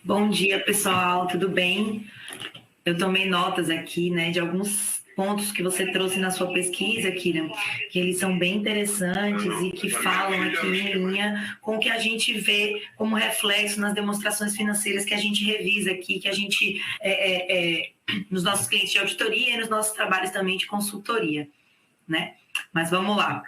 Bom dia, pessoal, tudo bem? Eu tomei notas aqui, né, de alguns pontos que você trouxe na sua pesquisa, Kira, que eles são bem interessantes e que falam aqui em linha com o que a gente vê como reflexo nas demonstrações financeiras que a gente revisa aqui, que a gente, nos nossos clientes de auditoria e nos nossos trabalhos também de consultoria, né? Mas vamos lá.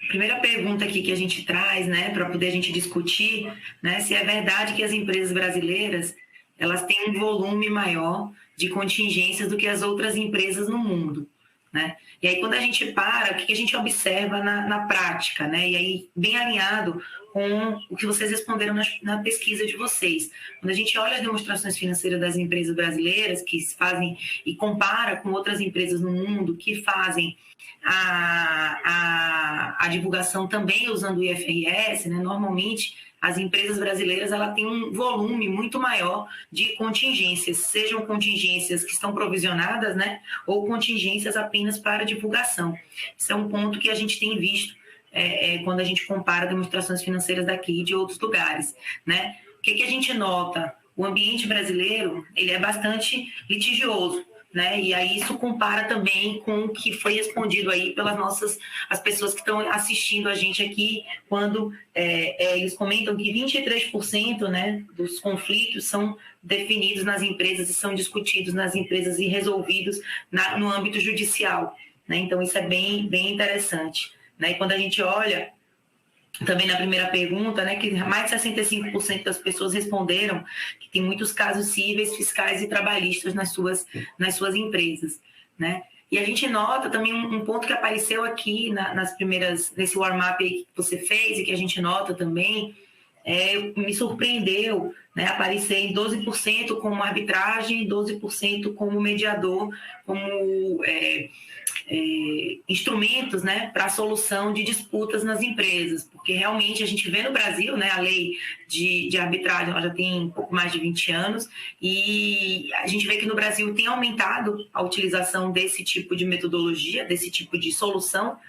Primeira pergunta aqui que a gente traz, né, para poder a gente discutir, né, se é verdade que as empresas brasileiras elas têm um volume maior de contingências do que as outras empresas no mundo, né? E aí quando a gente para, o que a gente observa na prática, né? E aí bem alinhado com o que vocês responderam na pesquisa de vocês. Quando a gente olha as demonstrações financeiras das empresas brasileiras que se fazem e compara com outras empresas no mundo que fazem a divulgação também usando o IFRS, né? Normalmente as empresas brasileiras ela têm um volume muito maior de contingências, sejam contingências que estão provisionadas, né, ou contingências apenas para divulgação. Isso é um ponto que a gente tem visto quando a gente compara demonstrações financeiras daqui e de outros lugares, né? O que a gente nota? O ambiente brasileiro ele é bastante litigioso, né? E aí isso compara também com o que foi respondido aí pelas as pessoas que estão assistindo a gente aqui, quando eles comentam que 23%, né, dos conflitos são definidos nas empresas e são discutidos nas empresas e resolvidos no âmbito judicial, né? Então isso é bem interessante, né? E quando a gente olha também na primeira pergunta, né, que mais de 65% das pessoas responderam que tem muitos casos cíveis, fiscais e trabalhistas nas suas empresas, né? E a gente nota também um ponto que apareceu aqui nesse warm-up que você fez e que a gente nota também, me surpreendeu, né, aparecer em 12% como arbitragem, 12% como mediador, como instrumentos, né, para a solução de disputas nas empresas, porque realmente a gente vê no Brasil, né, a lei de arbitragem ela já tem um pouco mais de 20 anos e a gente vê que no Brasil tem aumentado a utilização desse tipo de metodologia, desse tipo de solução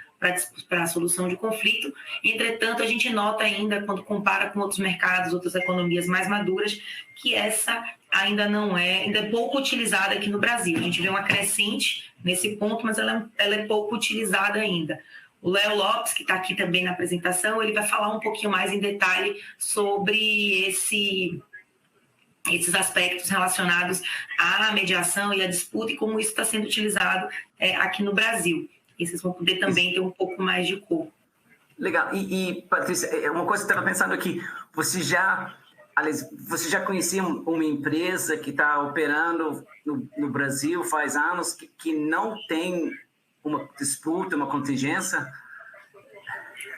para a solução de conflito. Entretanto, a gente nota ainda, quando compara com outros mercados, outras economias mais maduras, que essa ainda é pouco utilizada aqui no Brasil. A gente vê uma crescente nesse ponto, mas ela é pouco utilizada ainda. O Léo Lopes, que está aqui também na apresentação, ele vai falar um pouquinho mais em detalhe sobre esses aspectos relacionados à mediação e à disputa e como isso está sendo utilizado aqui no Brasil. E vocês vão poder também ter um pouco mais de cor. Legal. E Patrícia, uma coisa que eu estava pensando aqui, você já conhecia uma empresa que está operando no Brasil faz anos que não tem uma disputa, uma contingência?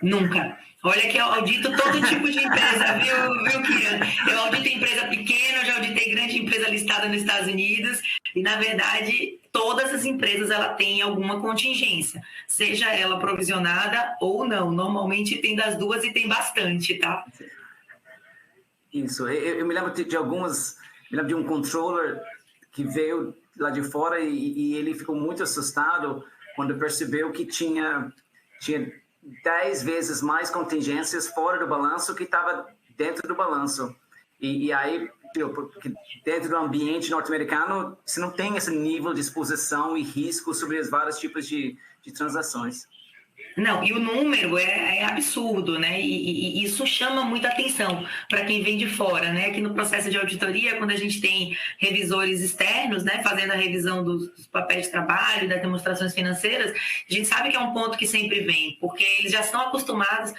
Nunca. Olha que eu audito todo tipo de empresa, viu, Kira? Eu audito empresa pequena, eu já auditei grande empresa listada nos Estados Unidos e, na verdade, todas as empresas ela têm alguma contingência, seja ela provisionada ou não. Normalmente tem das duas e tem bastante, tá? Isso. Eu me lembro de algumas... Me lembro de um controller que veio lá de fora e ele ficou muito assustado quando percebeu que tinha 10 vezes mais contingências fora do balanço que estava dentro do balanço. E aí, porque dentro do ambiente norte-americano, você não tem esse nível de exposição e risco sobre os vários tipos de transações. Não, e o número é absurdo, né? E isso chama muita atenção para quem vem de fora, né? Aqui no processo de auditoria, quando a gente tem revisores externos, né, fazendo a revisão dos papéis de trabalho, das demonstrações financeiras, a gente sabe que é um ponto que sempre vem, porque eles já estão acostumados,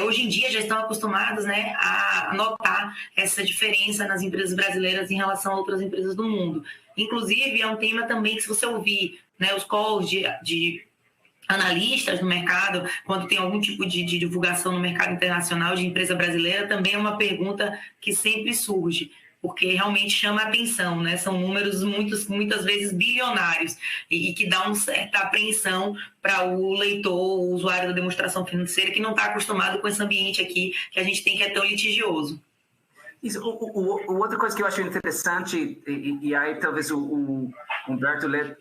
hoje em dia já estão acostumados, né, a notar essa diferença nas empresas brasileiras em relação a outras empresas do mundo. Inclusive, é um tema também que, se você ouvir, né, os calls de analistas no mercado, quando tem algum tipo de divulgação no mercado internacional de empresa brasileira, também é uma pergunta que sempre surge, porque realmente chama a atenção, né? São números muitas vezes bilionários e que dá uma certa apreensão para o leitor, o usuário da demonstração financeira, que não está acostumado com esse ambiente aqui que a gente tem, que é tão litigioso. Isso, outra coisa que eu acho interessante, e aí talvez o Humberto e o Lê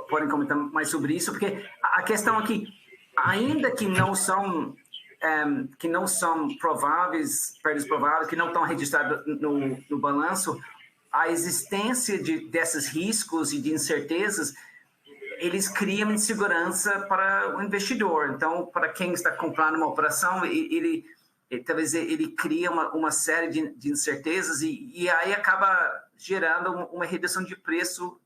podem comentar mais sobre isso, porque a questão aqui, ainda que não são prováveis, perdas prováveis, que não estão registradas no balanço, a existência desses riscos e de incertezas, eles criam insegurança para o investidor. Então, para quem está comprando uma operação, talvez ele cria uma série de incertezas e aí acaba gerando uma redução de preço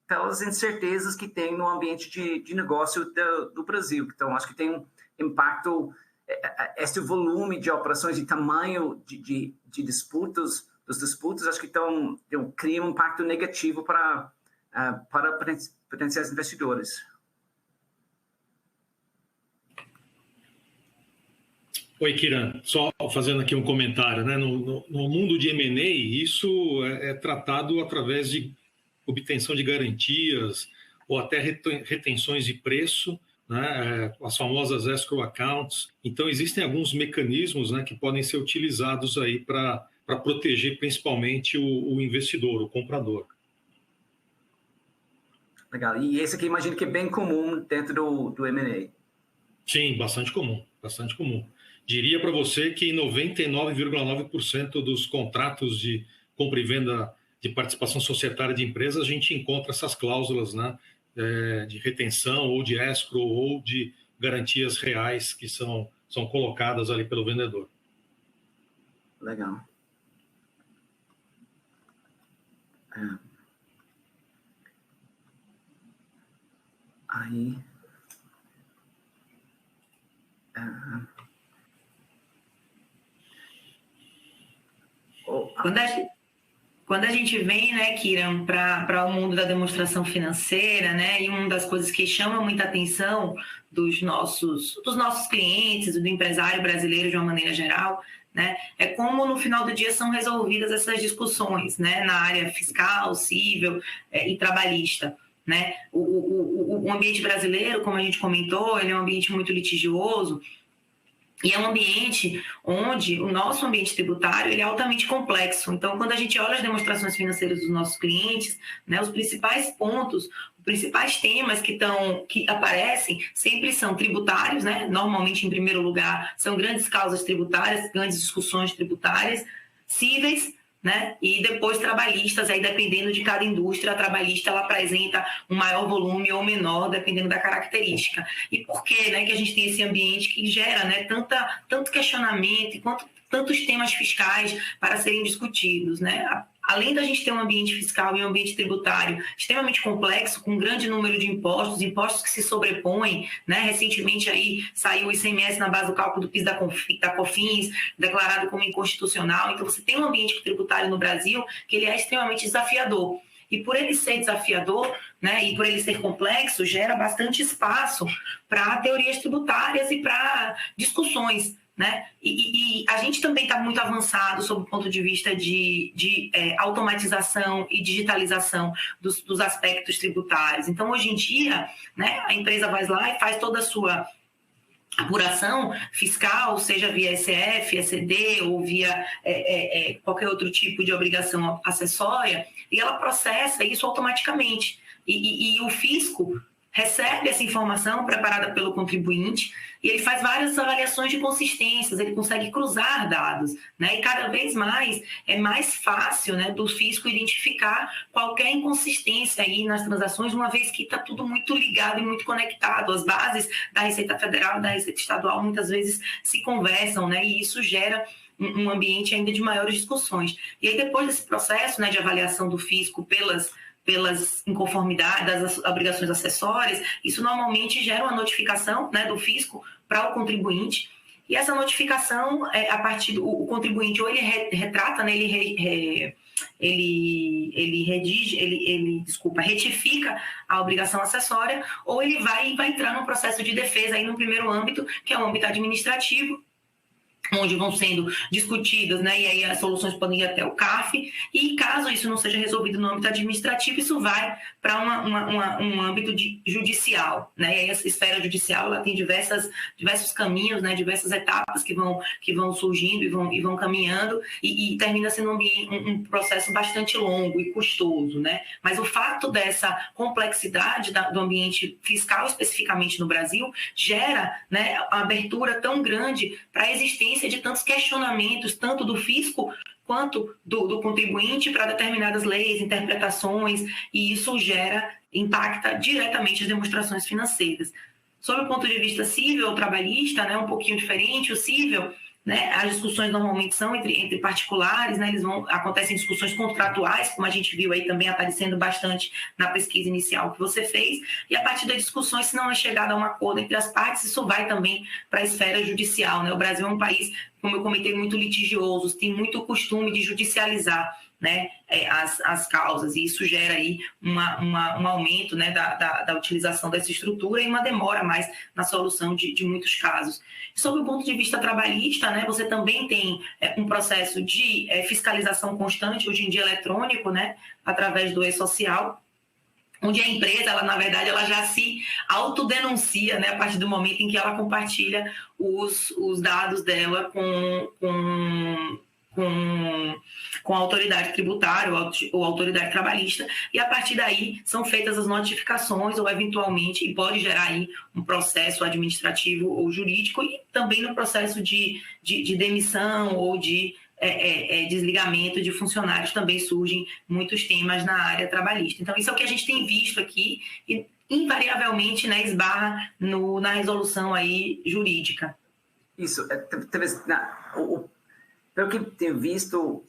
pelas incertezas que tem no ambiente de negócio do Brasil. Então, acho que tem um impacto, esse volume de operações e tamanho de disputas, acho que cria um impacto negativo para potenciais investidores. Oi, Kiran, só fazendo aqui um comentário, né? No mundo de M&A, isso é tratado através de obtenção de garantias ou até retenções de preço, né? As famosas escrow accounts. Então, existem alguns mecanismos, né, que podem ser utilizados aí para proteger principalmente o investidor, o comprador. Legal. E esse aqui imagino que é bem comum dentro do M&A. Sim, bastante comum, bastante comum. Diria para você que 99,9% dos contratos de compra e venda de participação societária de empresas, a gente encontra essas cláusulas, né, de retenção ou de escrow ou de garantias reais que são colocadas ali pelo vendedor. Legal. Aí... Quando a gente vem, né, Kiran, para o mundo da demonstração financeira, né, e uma das coisas que chama muita atenção dos nossos clientes, do empresário brasileiro de uma maneira geral, né, é como no final do dia são resolvidas essas discussões, né, na área fiscal, civil e trabalhista. Né? O ambiente brasileiro, como a gente comentou, ele é um ambiente muito litigioso e é um ambiente onde o nosso ambiente tributário ele é altamente complexo. Então, quando a gente olha as demonstrações financeiras dos nossos clientes, né, os principais pontos, os principais temas que aparecem sempre são tributários, né? Normalmente, em primeiro lugar, são grandes causas tributárias, grandes discussões tributárias, cíveis, né? E depois trabalhistas, aí dependendo de cada indústria, a trabalhista ela apresenta um maior volume ou menor, dependendo da característica. E por que, né, que a gente tem esse ambiente que gera, né, tanto questionamento e tantos temas fiscais para serem discutidos, né? Além da gente ter um ambiente fiscal e um ambiente tributário extremamente complexo, com um grande número de impostos que se sobrepõem, né? Recentemente aí saiu o ICMS na base do cálculo do PIS da COFINS, declarado como inconstitucional. Então, você tem um ambiente tributário no Brasil que ele é extremamente desafiador. E por ele ser desafiador, né, e por ele ser complexo, gera bastante espaço para teorias tributárias e para discussões. Né? E a gente também está muito avançado sob o ponto de vista de automatização e digitalização dos aspectos tributários. Então, hoje em dia, né, a empresa vai lá e faz toda a sua apuração fiscal, seja via SF, ECD ou via qualquer outro tipo de obrigação acessória, e ela processa isso automaticamente. E o fisco recebe essa informação preparada pelo contribuinte e ele faz várias avaliações de consistências, ele consegue cruzar dados, né? E cada vez mais é mais fácil, né, do fisco identificar qualquer inconsistência aí nas transações, uma vez que está tudo muito ligado e muito conectado. As bases da Receita Federal e da Receita Estadual muitas vezes se conversam, né? E isso gera um ambiente ainda de maiores discussões. E aí depois desse processo, né, de avaliação do fisco pelas inconformidades, das obrigações acessórias, isso normalmente gera uma notificação, né, do fisco para o contribuinte, e essa notificação, a partir do contribuinte, ou ele retrata, né, retifica a obrigação acessória, ou ele vai entrar num processo de defesa aí no primeiro âmbito, que é o âmbito administrativo, onde vão sendo discutidas, né? E aí as soluções podem ir até o CARF, e caso isso não seja resolvido no âmbito administrativo, isso vai para um âmbito judicial, né? E aí a esfera judicial, ela tem diversos caminhos, né? Diversas etapas que vão surgindo e vão caminhando, e termina sendo um processo bastante longo e custoso, né? Mas o fato dessa complexidade do ambiente fiscal, especificamente no Brasil, gera, né, uma abertura tão grande para a existência de tantos questionamentos, tanto do fisco quanto do contribuinte para determinadas leis, interpretações, e isso impacta diretamente as demonstrações financeiras. Sob o ponto de vista civil ou trabalhista, né, um pouquinho diferente, o civil, né, as discussões normalmente são entre particulares, né, acontecem discussões contratuais, como a gente viu aí também aparecendo bastante na pesquisa inicial que você fez, e a partir das discussões, se não é chegada a um acordo entre as partes, isso vai também para a esfera judicial, né? O Brasil é um país, como eu comentei, muito litigioso, tem muito costume de judicializar, né, as causas, e isso gera aí um aumento, né, da utilização dessa estrutura e uma demora mais na solução de muitos casos. Sob o ponto de vista trabalhista, né, você também tem um processo de fiscalização constante, hoje em dia eletrônico, né, através do e-social, onde a empresa, ela, na verdade, ela já se autodenuncia, né, a partir do momento em que ela compartilha os dados dela com a autoridade tributária ou autoridade trabalhista, e a partir daí são feitas as notificações ou eventualmente, e pode gerar aí um processo administrativo ou jurídico, e também no processo de demissão ou de desligamento de funcionários também surgem muitos temas na área trabalhista. Então, isso é o que a gente tem visto aqui e, invariavelmente, né, esbarra na resolução aí jurídica. Isso, pelo que tenho visto,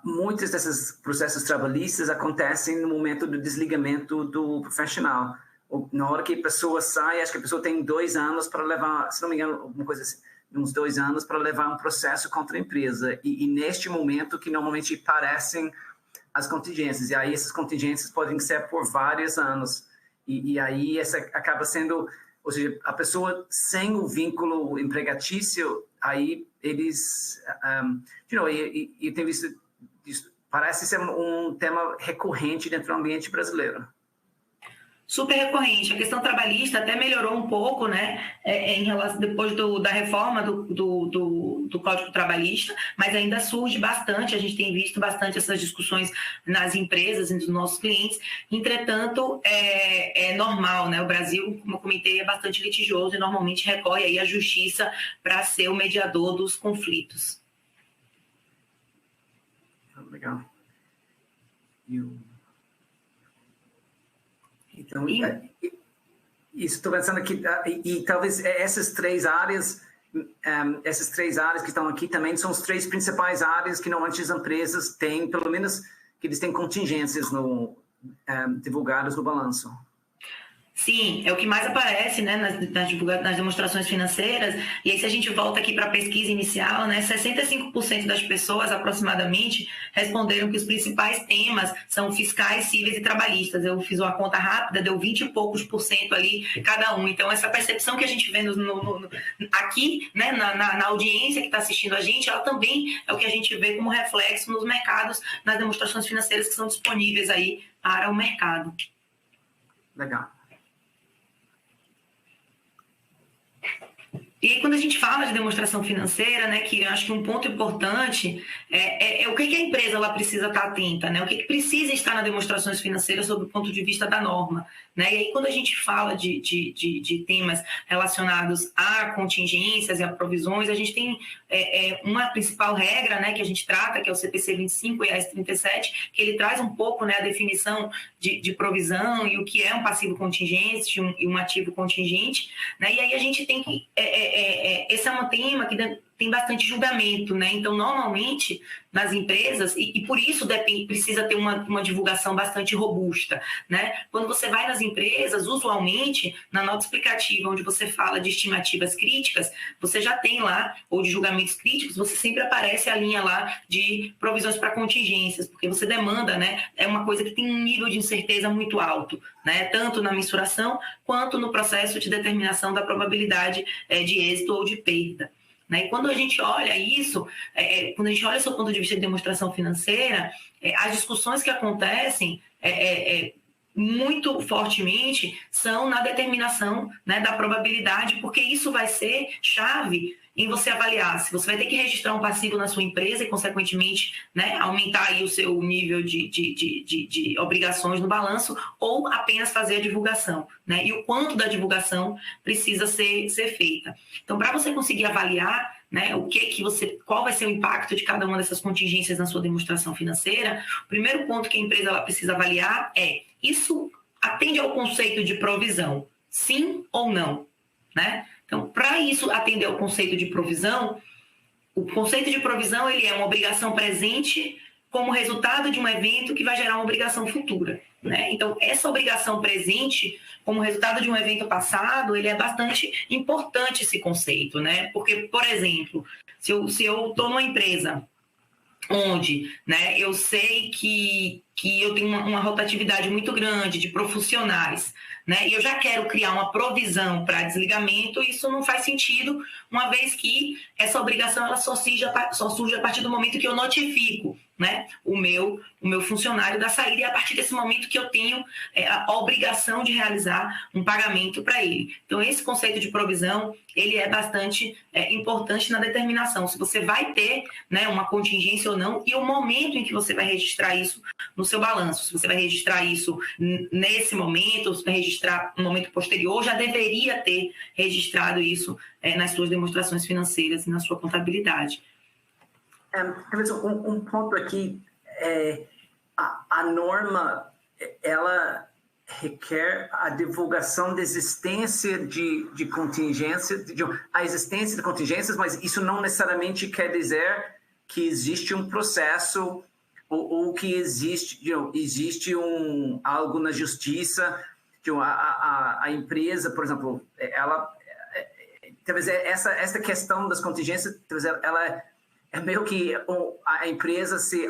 muitos desses processos trabalhistas acontecem no momento do desligamento do profissional. Na hora que a pessoa sai, acho que a pessoa tem 2 anos para levar, se não me engano, alguma coisa assim, uns 2 anos para levar um processo contra a empresa. E neste momento que normalmente aparecem as contingências. E aí essas contingências podem ser por vários anos. E aí essa acaba sendo, ou seja, a pessoa sem o vínculo empregatício, aí eles, eu tenho visto, parece ser um tema recorrente dentro do ambiente brasileiro. Super recorrente. A questão trabalhista até melhorou um pouco, né, em relação, depois da reforma do Código Trabalhista, mas ainda surge bastante, a gente tem visto bastante essas discussões nas empresas, entre os nossos clientes. Entretanto, é normal, né? O Brasil, como eu comentei, é bastante litigioso e normalmente recorre aí à justiça para ser o mediador dos conflitos. Legal. Então, estou pensando aqui, e talvez essas 3 áreas que estão aqui também são as 3 principais áreas que normalmente as empresas têm, pelo menos que eles têm contingências divulgadas no balanço. Sim, é o que mais aparece, né, nas demonstrações financeiras. E aí, se a gente volta aqui para a pesquisa inicial, né, 65% das pessoas, aproximadamente, responderam que os principais temas são fiscais, cíveis e trabalhistas. Eu fiz uma conta rápida, deu 20 e poucos % ali cada um. Então, essa percepção que a gente vê aqui, né, na audiência que está assistindo a gente, ela também é o que a gente vê como reflexo nos mercados, nas demonstrações financeiras que são disponíveis aí para o mercado. Legal. E aí, quando a gente fala de demonstração financeira, né, que eu acho que um ponto importante é o que a empresa ela precisa estar atenta, né? O que precisa estar nas demonstrações financeiras sob o ponto de vista da norma, né? E aí, quando a gente fala de temas relacionados a contingências e a provisões, a gente tem uma principal regra, né, que a gente trata, que é o CPC 25 e AS 37, que ele traz um pouco, né, a definição de provisão e o que é um passivo contingente e um ativo contingente, né? E aí a gente tem que esse é um tema que tem bastante julgamento, né? Então, normalmente, nas empresas, e por isso precisa ter uma divulgação bastante robusta, né? Quando você vai nas empresas, usualmente, na nota explicativa, onde você fala de estimativas críticas, você já tem lá, ou de julgamentos críticos, você sempre aparece a linha lá de provisões para contingências, porque você demanda, né? É uma coisa que tem um nível de incerteza muito alto, né? Tanto na mensuração, quanto no processo de determinação da probabilidade de êxito ou de perda. né? E quando a gente olha isso, quando a gente olha o seu ponto de vista de demonstração financeira, as discussões que acontecem muito fortemente são na determinação, né, da probabilidade, porque isso vai ser chave em você avaliar se você vai ter que registrar um passivo na sua empresa e, consequentemente, né, aumentar aí o seu nível de obrigações no balanço, ou apenas fazer a divulgação, né? E o quanto da divulgação precisa ser feita. Então, para você conseguir avaliar, né, qual vai ser o impacto de cada uma dessas contingências na sua demonstração financeira, o primeiro ponto que a empresa ela precisa avaliar isso atende ao conceito de provisão, sim ou não, né? Então, para isso atender ao conceito de provisão, o conceito de provisão ele é uma obrigação presente como resultado de um evento que vai gerar uma obrigação futura, né? Então, essa obrigação presente como resultado de um evento passado, ele é bastante importante esse conceito, né? Porque, por exemplo, se eu estou numa empresa onde, né, eu sei que eu tenho uma rotatividade muito grande de profissionais, né, e eu já quero criar uma provisão para desligamento, isso não faz sentido, uma vez que essa obrigação ela só surge a partir do momento que eu notifico, né, o meu funcionário da saída, e a partir desse momento que eu tenho a obrigação de realizar um pagamento para ele. Então, esse conceito de provisão, ele é bastante importante na determinação, se você vai ter, né, uma contingência ou não, e o momento em que você vai registrar isso no seu balanço. Se você vai registrar isso nesse momento, ou se vai registrar no momento posterior, já deveria ter registrado isso nas suas demonstrações financeiras e na sua contabilidade. Talvez um ponto aqui, a norma, ela requer a divulgação da existência de contingências, a existência de contingências, mas isso não necessariamente quer dizer que existe um processo ou que existe algo na justiça, a empresa, por exemplo, talvez essa questão das contingências, talvez ela é meio que a empresa se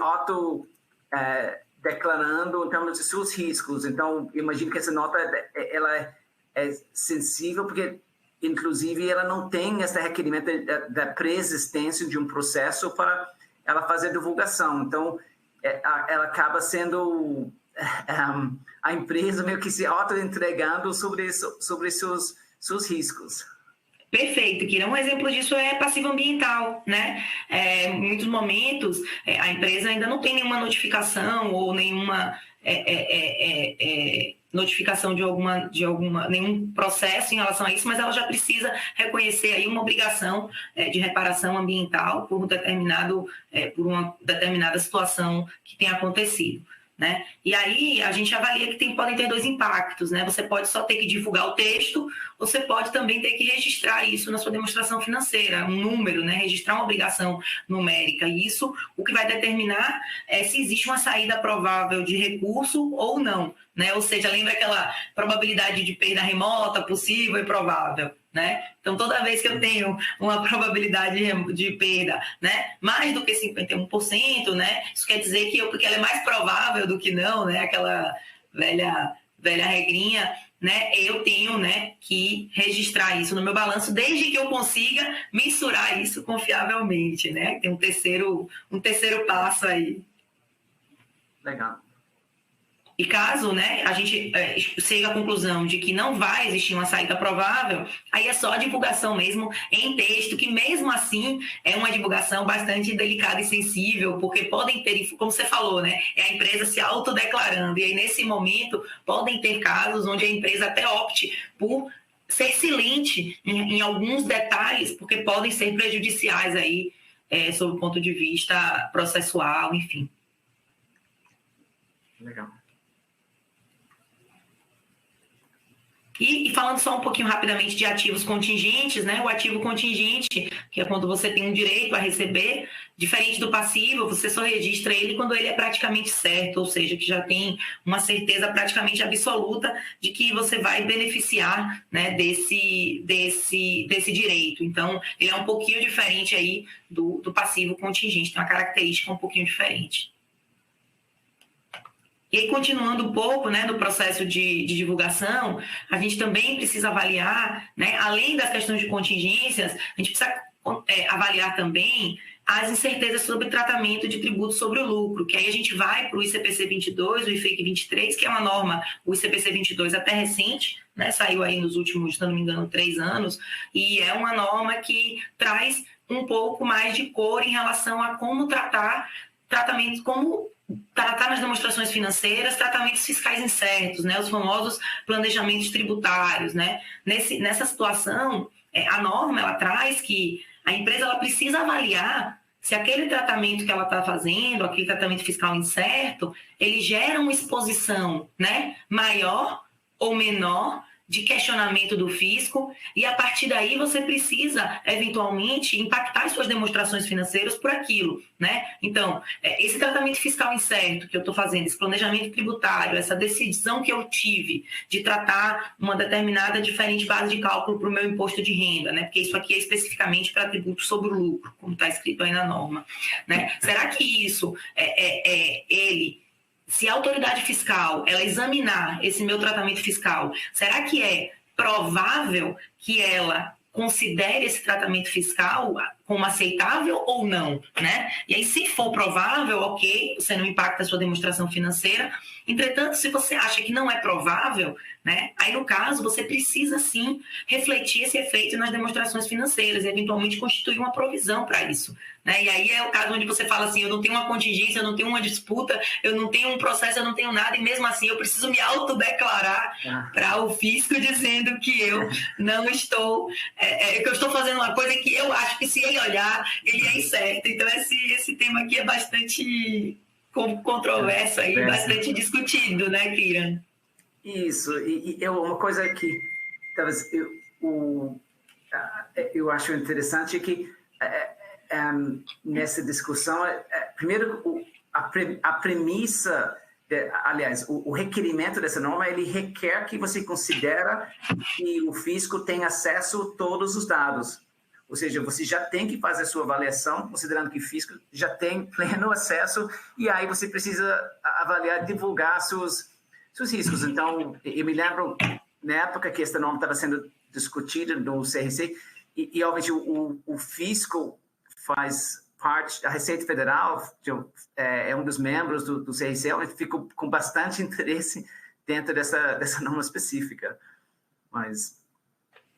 declarando em termos de seus riscos. Então, imagino que essa nota ela é sensível porque, inclusive, ela não tem esse requerimento da preexistência de um processo para ela fazer divulgação. Então, ela acaba sendo a empresa meio que se auto-entregando sobre seus riscos. Perfeito, Kira. Um exemplo disso é passivo ambiental, né? Em muitos momentos, a empresa ainda não tem nenhuma notificação ou nenhuma notificação de nenhum processo em relação a isso, mas ela já precisa reconhecer aí uma obrigação de reparação ambiental por uma determinada situação que tenha acontecido, né? E aí a gente avalia que podem ter dois impactos, né? Você pode só ter que divulgar o texto, você pode também ter que registrar isso na sua demonstração financeira, um número, né? Registrar uma obrigação numérica. E isso, o que vai determinar é se existe uma saída provável de recurso ou não, né? Ou seja, lembra aquela probabilidade de perda remota, possível e provável, né? Então, toda vez que eu tenho uma probabilidade de perda, né, mais do que 51%, né, isso quer dizer que ela é mais provável do que não, né, aquela velha regrinha, né, eu tenho, né, que registrar isso no meu balanço desde que eu consiga mensurar isso confiavelmente, né? Tem um terceiro passo aí. Legal. E caso, né, a gente chegue à conclusão de que não vai existir uma saída provável, aí é só a divulgação mesmo em texto, que mesmo assim é uma divulgação bastante delicada e sensível, porque podem ter, como você falou, né, é a empresa se autodeclarando, e aí nesse momento podem ter casos onde a empresa até opte por ser silente em alguns detalhes, porque podem ser prejudiciais aí, sob o ponto de vista processual, enfim. Legal. E falando só um pouquinho rapidamente de ativos contingentes, né? O ativo contingente, que é quando você tem um direito a receber, diferente do passivo, você só registra ele quando ele é praticamente certo, ou seja, que já tem uma certeza praticamente absoluta de que você vai beneficiar, né, desse direito. Então, ele é um pouquinho diferente aí do passivo contingente, tem uma característica um pouquinho diferente. E aí, continuando um pouco, né, do processo de divulgação, a gente também precisa avaliar, né, além das questões de contingências, a gente precisa avaliar também as incertezas sobre o tratamento de tributos sobre o lucro, que aí a gente vai para o ICPC 22, o IFRIC 23, que é uma norma, o ICPC 22 até recente, né, saiu aí nos últimos, se não me engano, 3 anos, e é uma norma que traz um pouco mais de cor em relação a como tratar nas demonstrações financeiras, tratamentos fiscais incertos, né, os famosos planejamentos tributários, né. Nessa situação, a norma ela traz que a empresa ela precisa avaliar se aquele tratamento que ela está fazendo, aquele tratamento fiscal incerto, ele gera uma exposição, né, maior ou menor de questionamento do fisco, e a partir daí você precisa, eventualmente, impactar as suas demonstrações financeiras por aquilo, né? Então, esse tratamento fiscal incerto que eu estou fazendo, esse planejamento tributário, essa decisão que eu tive de tratar uma determinada diferente base de cálculo para o meu imposto de renda, né? Porque isso aqui é especificamente para tributo sobre o lucro, como está escrito aí na norma, né? Será que isso se a autoridade fiscal ela examinar esse meu tratamento fiscal, será que é provável que ela considere esse tratamento fiscal como aceitável ou não, né? E aí, se for provável, ok, você não impacta a sua demonstração financeira. Entretanto, se você acha que não é provável, né? Aí, no caso, você precisa, sim, refletir esse efeito nas demonstrações financeiras e, eventualmente, constituir uma provisão para isso, né? E aí é o caso onde você fala assim, eu não tenho uma contingência, eu não tenho uma disputa, eu não tenho um processo, eu não tenho nada, e mesmo assim eu preciso me autodeclarar para o fisco dizendo que eu não estou, que eu estou fazendo uma coisa que eu acho que se ele olhar, ele é incerto. Então esse tema aqui é bastante controverso aí, bastante discutido, né, Kiran? Isso, e uma coisa que talvez eu acho interessante é que nessa discussão, primeiro, a premissa, aliás, o requerimento dessa norma, ele requer que você considere que o fisco tem acesso a todos os dados. Ou seja, você já tem que fazer a sua avaliação, considerando que o fisco já tem pleno acesso, e aí você precisa avaliar, divulgar seus riscos. Então, eu me lembro, na época que essa norma estava sendo discutida no CRC, e obviamente o fisco faz parte, a Receita Federal é um dos membros do CRC, fica com bastante interesse dentro dessa norma específica. Mas...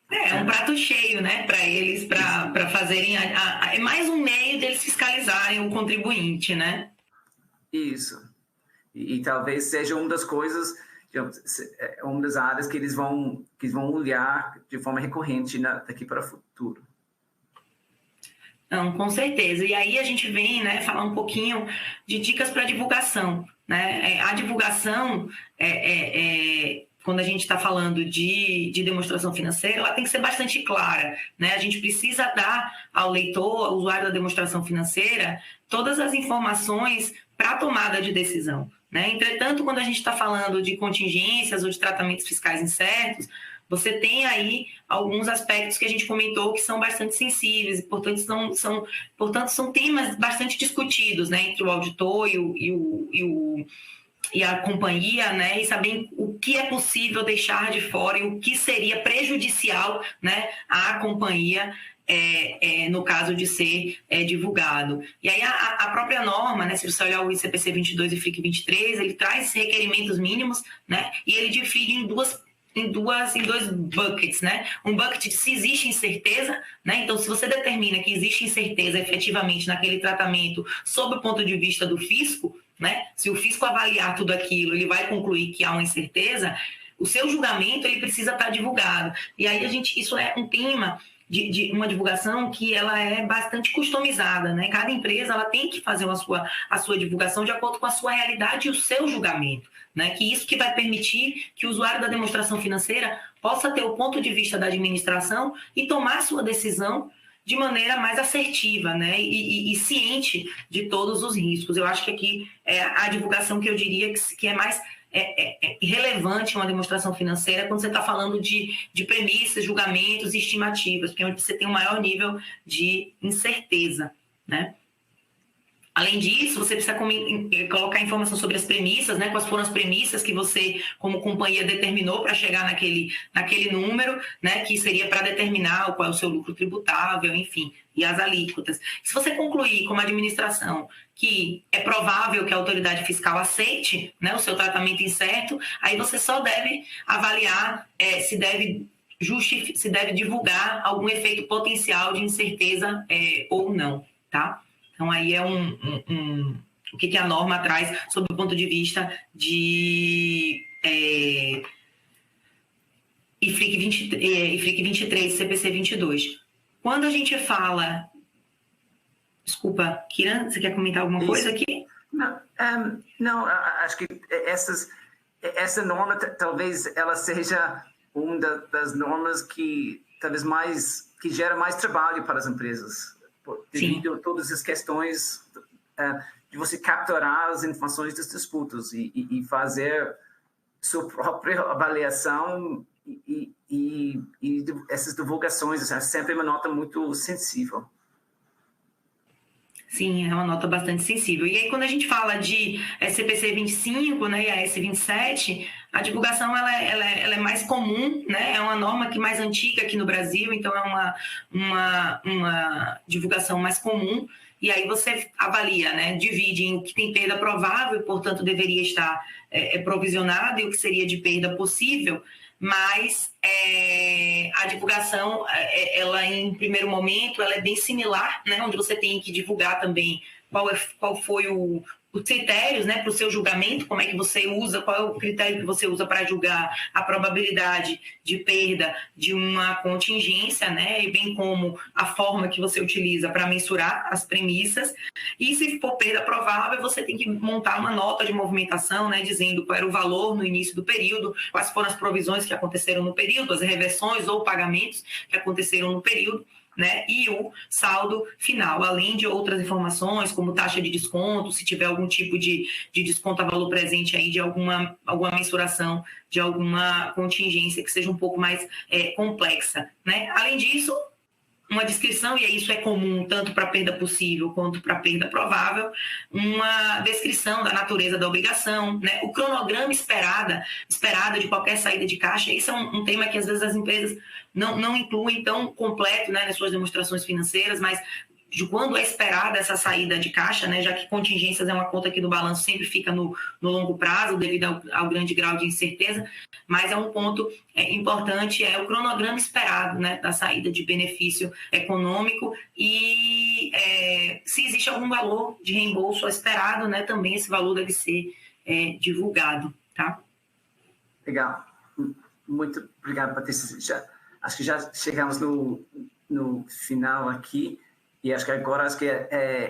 É um prato cheio, né, para eles, para fazerem... é mais um meio deles fiscalizarem o contribuinte, né? Isso. E talvez seja uma das coisas, uma das áreas que eles vão olhar de forma recorrente daqui para o futuro. Não, com certeza. E aí a gente vem, né, falar um pouquinho de dicas para divulgação, né? A divulgação, quando a gente está falando de demonstração financeira, ela tem que ser bastante clara, né? A gente precisa dar ao leitor, ao usuário da demonstração financeira, todas as informações para a tomada de decisão, né? Entretanto, quando a gente está falando de contingências ou de tratamentos fiscais incertos, você tem aí alguns aspectos que a gente comentou que são bastante sensíveis, portanto são temas bastante discutidos, né, entre o auditor e a companhia, né, e saber o que é possível deixar de fora e o que seria prejudicial, né, à companhia, no caso de ser divulgado. E aí a própria norma, né, se você olhar o ICPC 22 e FRIC 23, ele traz requerimentos mínimos, né, e ele divide em dois buckets, né? Um bucket de se existe incerteza, né? Então, se você determina que existe incerteza efetivamente naquele tratamento sob o ponto de vista do fisco, né? Se o fisco avaliar tudo aquilo, ele vai concluir que há uma incerteza, o seu julgamento ele precisa estar divulgado. E aí isso é um tema de uma divulgação que ela é bastante customizada, né? Cada empresa ela tem que fazer a sua divulgação de acordo com a sua realidade e o seu julgamento, né? Que isso que vai permitir que o usuário da demonstração financeira possa ter o ponto de vista da administração e tomar sua decisão de maneira mais assertiva, né? E ciente de todos os riscos. Eu acho que aqui é a divulgação que eu diria que é mais relevante uma demonstração financeira quando você está falando de premissas, julgamentos e estimativas, porque é onde você tem um maior nível de incerteza, né? Além disso, você precisa colocar informação sobre as premissas, né? Quais foram as premissas que você, como companhia, determinou para chegar naquele número, né? Que seria para determinar qual é o seu lucro tributável, enfim, e as alíquotas. Se você concluir como administração que é provável que a autoridade fiscal aceite, né, o seu tratamento incerto, aí você só deve avaliar se deve divulgar algum efeito potencial de incerteza ou não, tá? Então, aí é o que a norma traz sob o ponto de vista de IFRIC 23, CPC 22. Quando a gente fala... Desculpa, Kiran, você quer comentar alguma coisa aqui? Não, acho que essa norma, talvez ela seja uma das normas que talvez que gera mais trabalho para as empresas, devido a todas as questões de você capturar as informações das disputas e fazer sua própria avaliação e essas divulgações. É sempre uma nota muito sensível. Sim, é uma nota bastante sensível. E aí, quando a gente fala de CPC 25, né, e a S27, a divulgação ela é mais comum, né? É uma norma que mais antiga aqui no Brasil, então é uma divulgação mais comum. E aí você avalia, né? Divide em o que tem perda provável, portanto deveria estar provisionado, e o que seria de perda possível. Mas a divulgação, ela em primeiro momento, ela é bem similar, né? Onde você tem que divulgar também qual foi os critérios, né, para o seu julgamento, como é que você usa, qual é o critério que você usa para julgar a probabilidade de perda de uma contingência, né, e bem como a forma que você utiliza para mensurar as premissas. E se for perda provável, você tem que montar uma nota de movimentação, né, dizendo qual era o valor no início do período, quais foram as provisões que aconteceram no período, as reversões ou pagamentos que aconteceram no período, né, e o saldo final, além de outras informações, como taxa de desconto, se tiver algum tipo de desconto a valor presente aí de alguma mensuração de alguma contingência que seja um pouco mais complexa, né? Além disso, uma descrição, e isso é comum tanto para perda possível quanto para perda provável, uma descrição da natureza da obrigação, né? O cronograma esperada de qualquer saída de caixa. Isso é um tema que às vezes as empresas não incluem tão completo, né, nas suas demonstrações financeiras, mas de quando é esperada essa saída de caixa, né, já que contingências é uma conta que do balanço sempre fica no longo prazo, devido ao grande grau de incerteza, mas é um ponto importante, é o cronograma esperado, né, da saída de benefício econômico e se existe algum valor de reembolso esperado, né, também esse valor deve ser divulgado, tá? Legal. Muito obrigado, Patrícia. Acho que já chegamos no final aqui. E acho que agora a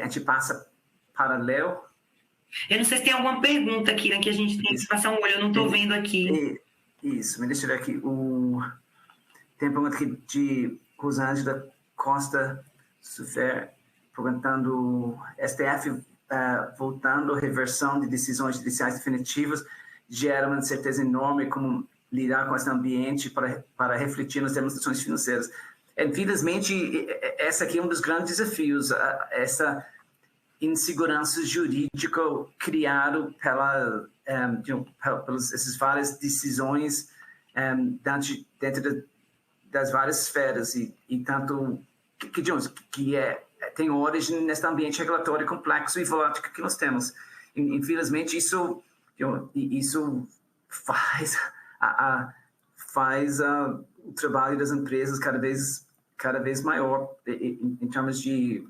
gente passa para Léo. Eu não sei se tem alguma pergunta, Kiran, que a gente tem que passar um olho. Eu não estou vendo aqui. Isso, me deixa eu ver aqui. Tem uma pergunta aqui de Rosângela Costa Sufer, perguntando: STF voltando à reversão de decisões judiciais definitivas gera uma incerteza enorme como lidar com esse ambiente para refletir nas demonstrações financeiras. Infelizmente, esse aqui é um dos grandes desafios, essa insegurança jurídica criada pelas essas várias decisões dentro das várias esferas e tanto que tem origem nesse ambiente regulatório complexo e volátil que nós temos. Infelizmente, isso faz o trabalho das empresas cada vez maior em termos de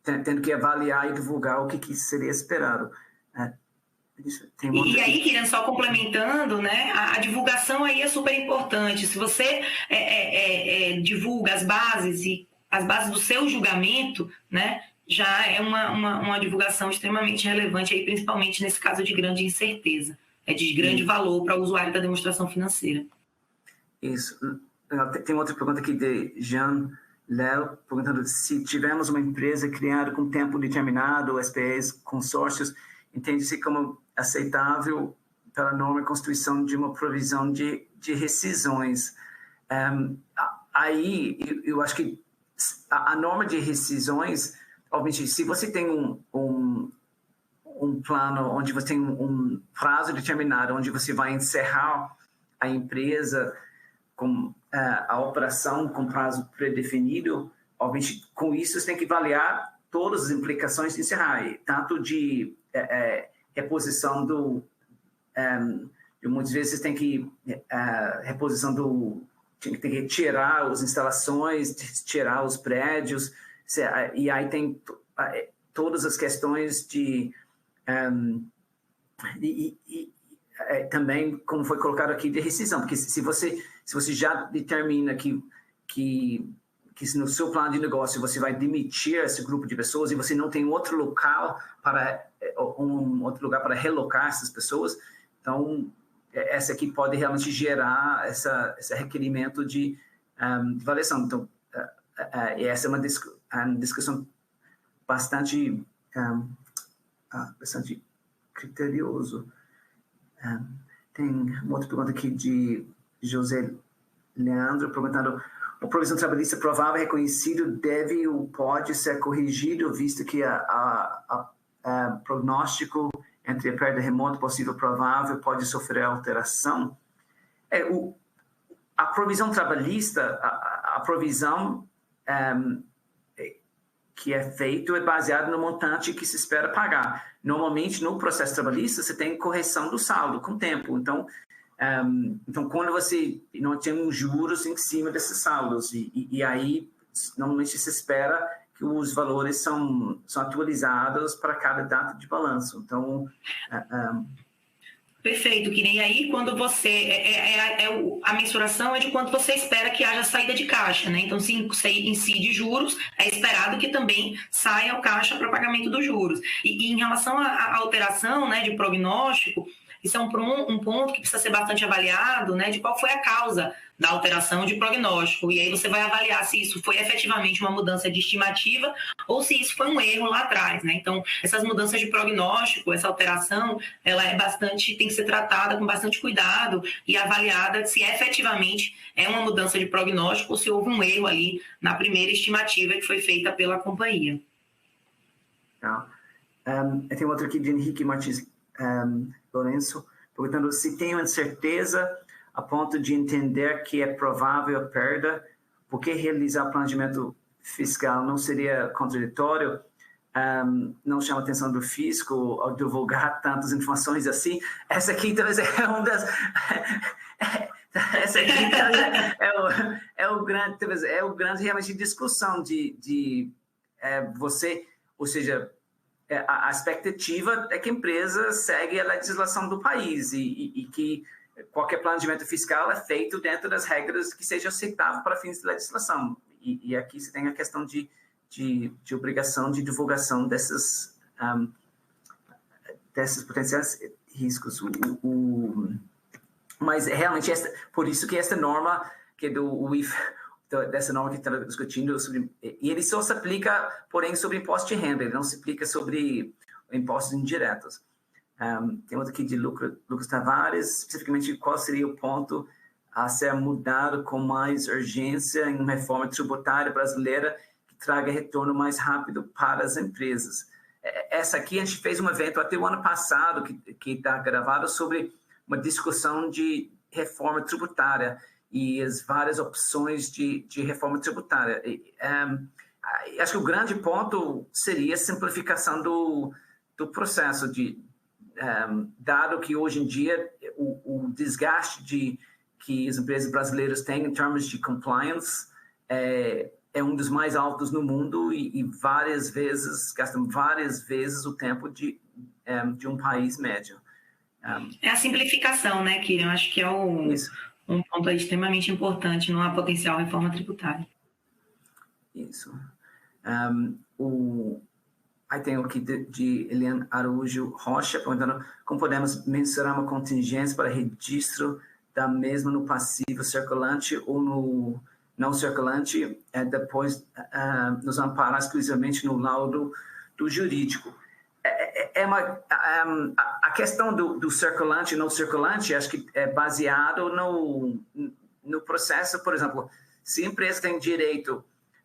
tendo que avaliar e divulgar o que seria esperado. E aí, Kiran, só complementando, né, a divulgação aí é super importante. Se você divulga as bases do seu julgamento, né, já é uma divulgação extremamente relevante, aí, principalmente nesse caso de grande incerteza. É de grande valor para o usuário da demonstração financeira. Isso. Tem outra pergunta aqui de Jean Léo, perguntando se tivermos uma empresa criada com tempo determinado, SPEs, consórcios, entende-se como aceitável pela norma e constituição de uma provisão de rescisões. Aí, eu acho que a norma de rescisões obviamente, se você tem um plano onde você tem um prazo determinado, onde você vai encerrar a empresa com a operação com prazo predefinido, obviamente, com isso você tem que avaliar todas as implicações de encerrar, tanto de reposição muitas vezes tem que reposição tem que tirar as instalações, tirar os prédios, e aí tem todas as questões de também, como foi colocado aqui, de rescisão, porque se você já determina que no seu plano de negócio você vai demitir esse grupo de pessoas e você não tem outro lugar para relocar essas pessoas, então essa aqui pode realmente gerar esse requerimento de avaliação. Então, essa é uma discussão bastante criterioso. Tem uma outra pergunta aqui de José Leandro, perguntando: a provisão trabalhista provável reconhecido deve ou pode ser corrigido, visto que a prognóstico entre a perda remota possível provável pode sofrer alteração? A provisão trabalhista, a provisão que é feito é baseada no montante que se espera pagar. Normalmente, no processo trabalhista, você tem correção do saldo com o tempo. Então, quando você não tem juros em cima desses saldos, e aí, normalmente, se espera que os valores são atualizados para cada data de balanço. Então, Perfeito, que nem aí quando você... a mensuração é de quanto você espera que haja saída de caixa, né? Então, se incide juros, é esperado que também saia o caixa para pagamento dos juros. E em relação à alteração, né, de prognóstico, isso é um ponto que precisa ser bastante avaliado, né, de qual foi a causa da alteração de prognóstico. E aí você vai avaliar se isso foi efetivamente uma mudança de estimativa ou se isso foi um erro lá atrás, né? Então, essas mudanças de prognóstico, essa alteração, ela tem que ser tratada com bastante cuidado e avaliada se efetivamente é uma mudança de prognóstico ou se houve um erro ali na primeira estimativa que foi feita pela companhia. Tem outro aqui de Henrique Martins Lourenço, perguntando se tenho certeza a ponto de entender que é provável a perda, por que realizar planejamento fiscal não seria contraditório? Não chama a atenção do fisco ao divulgar tantas informações assim? Essa aqui talvez é uma das... Essa aqui é o grande realmente discussão de você, ou seja, a expectativa é que a empresa segue a legislação do país e que qualquer planejamento fiscal é feito dentro das regras que seja aceitável para fins de legislação. E aqui você tem a questão de obrigação de divulgação desses potenciais riscos. Mas realmente, por isso que essa norma que é dessa norma que está discutindo, e ele só se aplica, porém, sobre imposto de renda, ele não se aplica sobre impostos indiretos. Tem outro aqui de Lucas Tavares, especificamente qual seria o ponto a ser mudado com mais urgência em uma reforma tributária brasileira que traga retorno mais rápido para as empresas. Essa aqui a gente fez um evento até o ano passado, que está gravado, sobre uma discussão de reforma tributária e as várias opções de reforma tributária. Acho que o grande ponto seria a simplificação do processo, dado que hoje em dia o desgaste que as empresas brasileiras têm em termos de compliance é um dos mais altos no mundo e gastam várias vezes o tempo de um país médio. É a simplificação, né, Kirian? Acho que é um ponto extremamente importante numa potencial reforma tributária. Isso. Aí tem aqui de Eliane Araújo Rocha, perguntando como podemos mensurar uma contingência para registro da mesma no passivo circulante ou no não circulante, depois nos amparar exclusivamente no laudo do jurídico. A questão do circulante e não circulante, acho que é baseado no processo. Por exemplo, se a empresa tem direito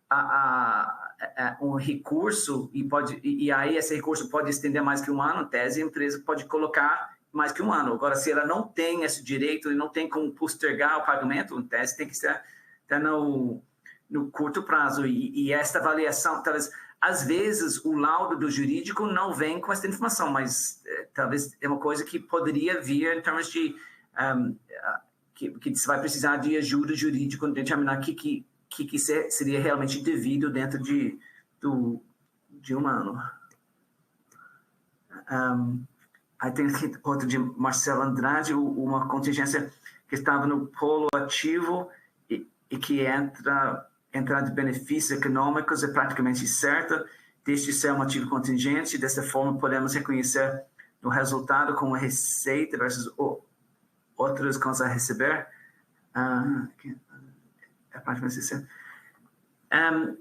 a um recurso e aí esse recurso pode estender mais que um ano, em tese a empresa pode colocar mais que um ano. Agora, se ela não tem esse direito e não tem como postergar o pagamento, em tese tem que ser no curto prazo. E esta avaliação, talvez, às vezes, o laudo do jurídico não vem com essa informação, mas talvez é uma coisa que poderia vir em termos de que você vai precisar de ajuda jurídica para determinar que seria realmente devido dentro de um ano. Aí tem aqui outro de Marcelo Andrade, uma contingência que estava no polo ativo e que entrar de benefícios econômicos é praticamente certa, desde ser um ativo contingente. Dessa forma, podemos reconhecer o resultado como receita versus outras contas a receber. É praticamente certo.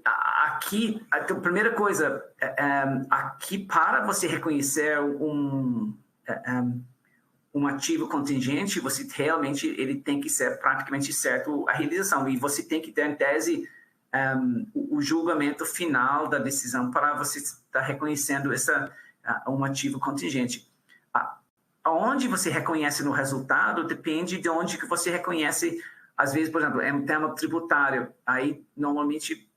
Aqui, a primeira coisa, aqui para você reconhecer um ativo contingente, você realmente ele tem que ser praticamente certo a realização e você tem que ter em tese o julgamento final da decisão para você estar reconhecendo um ativo contingente. Aonde você reconhece no resultado depende de onde que você reconhece. Às vezes, por exemplo, é um tema tributário, aí normalmente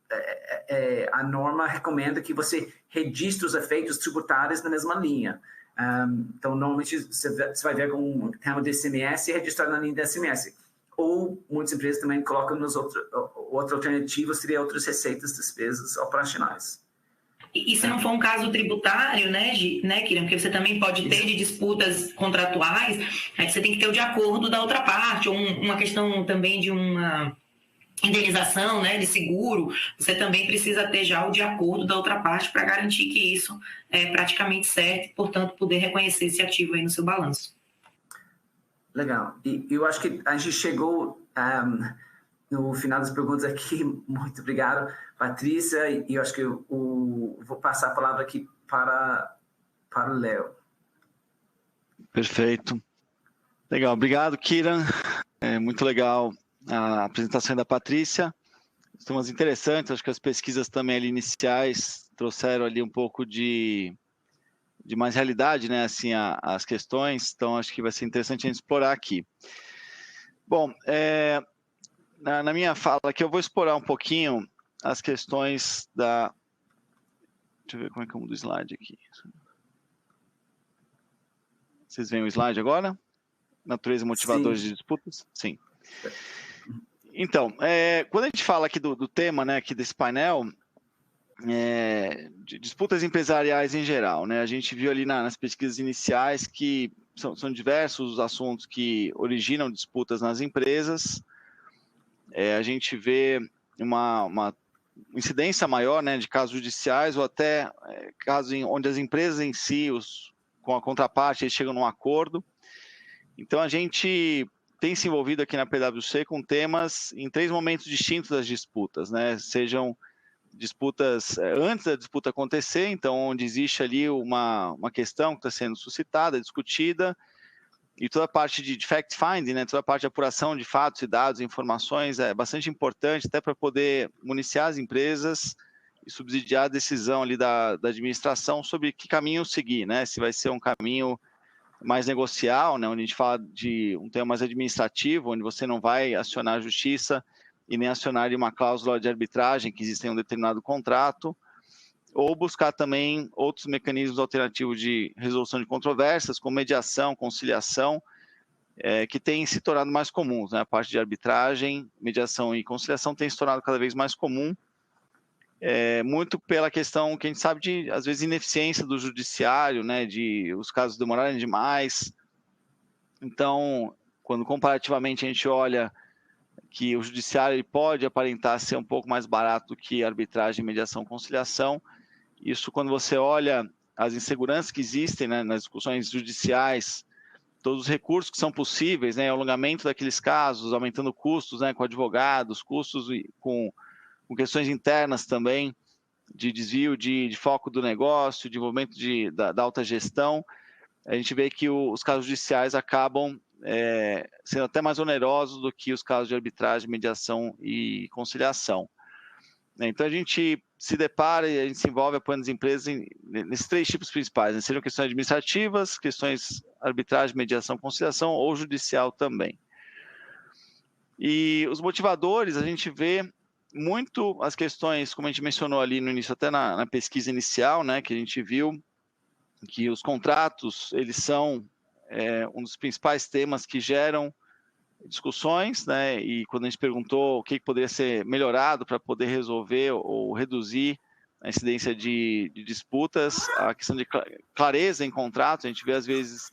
a norma recomenda que você registre os efeitos tributários na mesma linha. Então, normalmente você vai ver com um tema de ICMS e registrar na linha de ICMS. Ou muitas empresas também colocam outra alternativa, seria outras receitas, despesas operacionais. E se não for um caso tributário, né, Kiran, porque você também pode ter de disputas contratuais, aí você tem que ter o de acordo da outra parte, ou uma questão também de uma indenização, né, de seguro, você também precisa ter já o de acordo da outra parte para garantir que isso é praticamente certo e, portanto, poder reconhecer esse ativo aí no seu balanço. Legal. E eu acho que a gente chegou no final das perguntas aqui. Muito obrigado, Patrícia. E eu acho que eu vou passar a palavra aqui para o Léo. Perfeito. Legal. Obrigado, Kiran. É muito legal a apresentação da Patrícia. Temas interessantes. Acho que as pesquisas também ali iniciais trouxeram ali um pouco de mais realidade, né, assim, as questões. Então, acho que vai ser interessante a gente explorar aqui. Bom, na minha fala aqui, eu vou explorar um pouquinho as questões da... Deixa eu ver como é que eu mudo o slide aqui. Vocês veem o slide agora? Natureza e motivadores de disputas? Sim. Então, quando a gente fala aqui do tema, né, aqui desse painel, de disputas empresariais em geral, né, a gente viu ali nas pesquisas iniciais que são diversos os assuntos que originam disputas nas empresas. A gente vê uma incidência maior, né, de casos judiciais ou até casos onde as empresas em si, com a contraparte, eles chegam num acordo. Então, a gente tem se envolvido aqui na PwC com temas em 3 momentos distintos das disputas, né? Sejam disputas antes da disputa acontecer, então onde existe ali uma questão que está sendo suscitada, discutida, e toda a parte de fact-finding, né? Toda a parte de apuração de fatos e dados, informações, é bastante importante até para poder municiar as empresas e subsidiar a decisão ali da administração sobre que caminho seguir, né? Se vai ser um caminho mais negocial, né, onde a gente fala de um tema mais administrativo, onde você não vai acionar a justiça e nem acionar uma cláusula de arbitragem que existe em um determinado contrato, ou buscar também outros mecanismos alternativos de resolução de controvérsias, como mediação, conciliação, que têm se tornado mais comuns, né? A parte de arbitragem, mediação e conciliação tem se tornado cada vez mais comum, muito pela questão que a gente sabe de, às vezes, ineficiência do judiciário, né, de os casos demorarem demais. Então, quando comparativamente a gente olha que o judiciário ele pode aparentar ser um pouco mais barato do que arbitragem, mediação, conciliação, isso quando você olha as inseguranças que existem, né, nas discussões judiciais, todos os recursos que são possíveis, né, o alongamento daqueles casos, aumentando custos, né, com advogados, custos com questões internas também, de desvio de foco do negócio, de envolvimento da alta gestão, a gente vê que os casos judiciais acabam sendo até mais onerosos do que os casos de arbitragem, mediação e conciliação. né? Então, a gente se depara e a gente se envolve apoiando as empresas nesses 3 tipos principais, né? Sejam questões administrativas, questões arbitragem, mediação, conciliação ou judicial também. E os motivadores, a gente vê muito as questões, como a gente mencionou ali no início, até na pesquisa inicial, né, que a gente viu que os contratos, eles são um dos principais temas que geram discussões, né, e quando a gente perguntou o que poderia ser melhorado para poder resolver ou reduzir a incidência de disputas, a questão de clareza em contratos, a gente vê às vezes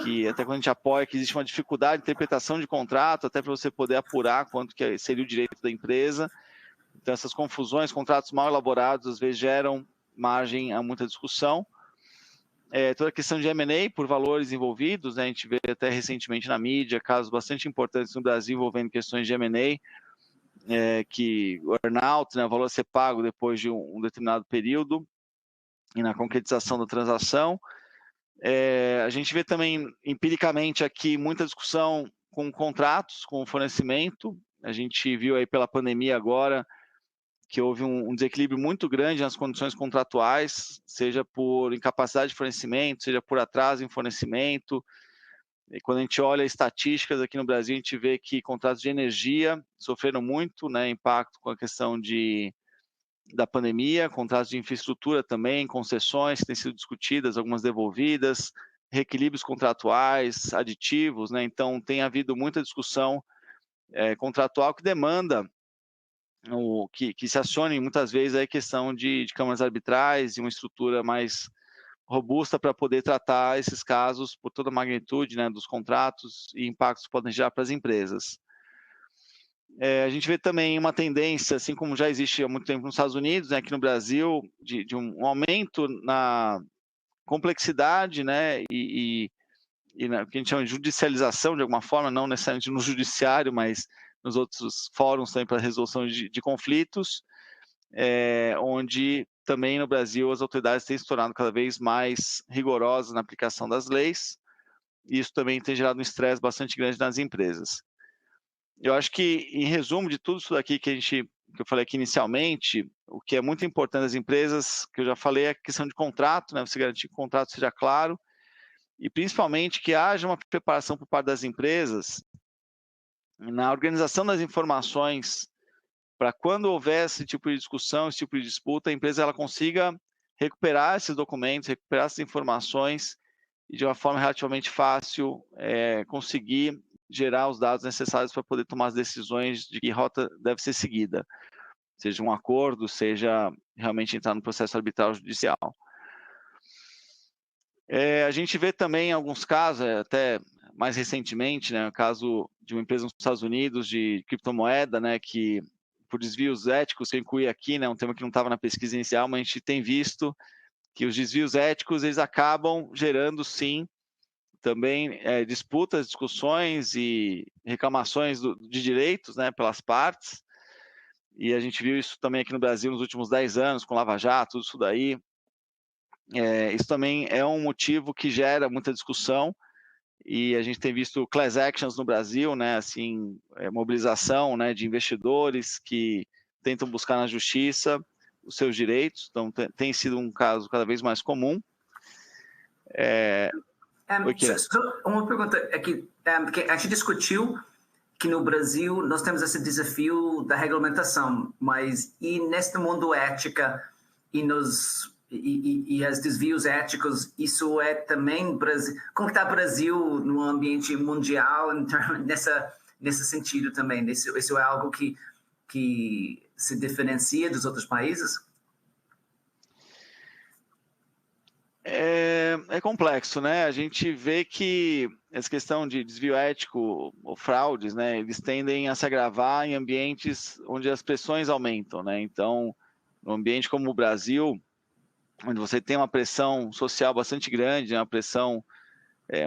que até quando a gente apoia que existe uma dificuldade de interpretação de contrato, até para você poder apurar quanto que seria o direito da empresa. Então, essas confusões, contratos mal elaborados, às vezes geram margem a muita discussão. Toda a questão de M&A por valores envolvidos, né? A gente vê até recentemente na mídia casos bastante importantes no Brasil envolvendo questões de M&A, que o earn-out, né, o valor a ser pago depois de um determinado período e na concretização da transação. A gente vê também empiricamente aqui muita discussão com contratos, com fornecimento. A gente viu aí pela pandemia agora que houve um desequilíbrio muito grande nas condições contratuais, seja por incapacidade de fornecimento, seja por atraso em fornecimento. E quando a gente olha estatísticas aqui no Brasil, a gente vê que contratos de energia sofreram muito, né, impacto com a questão da pandemia, contratos de infraestrutura também, concessões que têm sido discutidas, algumas devolvidas, reequilíbrios contratuais, aditivos, né? Então tem havido muita discussão contratual que demanda que se acione muitas vezes a questão de câmaras arbitrais e uma estrutura mais robusta para poder tratar esses casos por toda a magnitude, né, dos contratos e impactos que podem gerar para as empresas. A gente vê também uma tendência, assim como já existe há muito tempo nos Estados Unidos, né, aqui no Brasil, de um aumento na complexidade, né, e na, que a gente chama de judicialização, de alguma forma, não necessariamente no judiciário, mas nos outros fóruns também para resolução de conflitos, onde também no Brasil as autoridades têm se tornado cada vez mais rigorosas na aplicação das leis, e isso também tem gerado um estresse bastante grande nas empresas. Eu acho que, em resumo de tudo isso daqui que eu falei aqui inicialmente, o que é muito importante das empresas, que eu já falei, é a questão de contrato, né? Você garantir que o contrato seja claro, e principalmente que haja uma preparação por parte das empresas na organização das informações para quando houver esse tipo de discussão, esse tipo de disputa, a empresa ela consiga recuperar esses documentos, recuperar essas informações e de uma forma relativamente fácil conseguir gerar os dados necessários para poder tomar as decisões de que rota deve ser seguida, seja um acordo, seja realmente entrar no processo arbitral judicial. A gente vê também alguns casos, até mais recentemente, né, o caso de uma empresa nos Estados Unidos de criptomoeda, né, que por desvios éticos, que eu incluí aqui, né, um tema que não estava na pesquisa inicial, mas a gente tem visto que os desvios éticos eles acabam gerando, sim, também disputas, discussões e reclamações de direitos, né, pelas partes, e a gente viu isso também aqui no Brasil nos últimos 10 anos, com Lava Jato, tudo isso daí. Isso também é um motivo que gera muita discussão, e a gente tem visto class actions no Brasil, né, assim, mobilização, né, de investidores que tentam buscar na justiça os seus direitos, então tem sido um caso cada vez mais comum. Uma pergunta aqui, porque a gente discutiu que no Brasil nós temos esse desafio da regulamentação, mas e neste mundo ética e os desvios éticos, isso é também Brasil? Como está o Brasil no ambiente mundial nesse sentido também? Isso é algo que se diferencia dos outros países? É complexo, né? A gente vê que essa questão de desvio ético ou fraudes, né, eles tendem a se agravar em ambientes onde as pressões aumentam, né? Então, num ambiente como o Brasil, onde você tem uma pressão social bastante grande, uma pressão,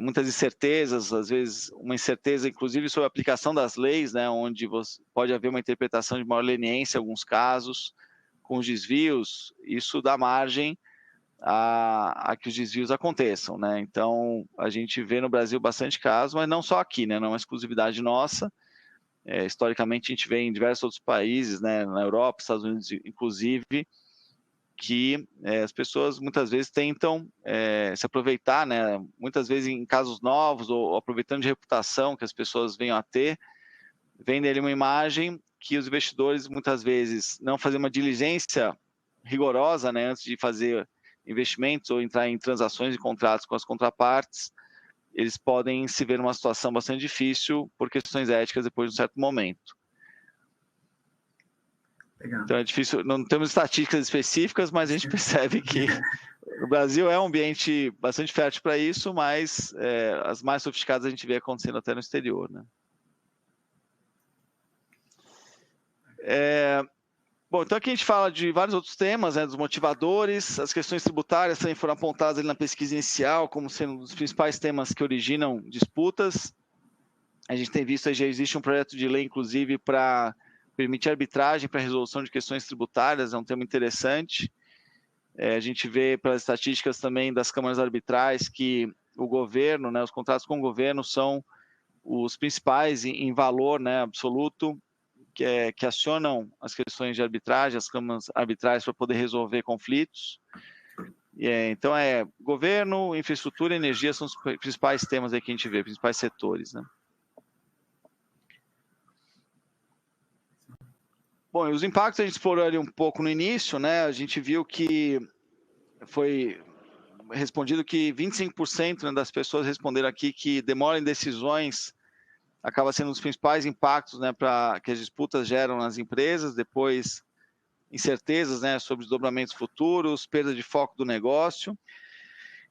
muitas incertezas, às vezes uma incerteza inclusive sobre a aplicação das leis, né, onde pode haver uma interpretação de maior leniência em alguns casos, com os desvios, isso dá margem a que os desvios aconteçam, né? Então, a gente vê no Brasil bastante casos, mas não só aqui, né? Não é uma exclusividade nossa. historicamente a gente vê em diversos outros países, né, na Europa, Estados Unidos inclusive, que as pessoas muitas vezes tentam se aproveitar, né, muitas vezes em casos novos, ou aproveitando de reputação que as pessoas venham a ter, vendem ali uma imagem que os investidores muitas vezes não fazem uma diligência rigorosa, né, antes de fazer investimentos ou entrar em transações e contratos com as contrapartes, eles podem se ver numa situação bastante difícil por questões éticas depois de um certo momento. Legal. Então é difícil, não temos estatísticas específicas, mas a gente percebe que o Brasil é um ambiente bastante fértil para isso, mas as mais sofisticadas a gente vê acontecendo até no exterior, né? Bom, então aqui a gente fala de vários outros temas, né, dos motivadores, as questões tributárias também foram apontadas ali na pesquisa inicial como sendo um dos principais temas que originam disputas. A gente tem visto que já existe um projeto de lei, inclusive, para permitir arbitragem para resolução de questões tributárias, é um tema interessante. A gente vê pelas estatísticas também das câmaras arbitrais que o governo, né, os contratos com o governo são os principais em valor, né, absoluto, que acionam as questões de arbitragem, as câmaras arbitrais para poder resolver conflitos. Então, governo, infraestrutura e energia são os principais temas aí que a gente vê, principais setores, né? Bom, e os impactos a gente explorou ali um pouco no início, né? A gente viu que foi respondido que 25%, né, das pessoas responderam aqui que demora em decisões acaba sendo um dos principais impactos, né, que as disputas geram nas empresas, depois incertezas, né, sobre desdobramentos futuros, perda de foco do negócio,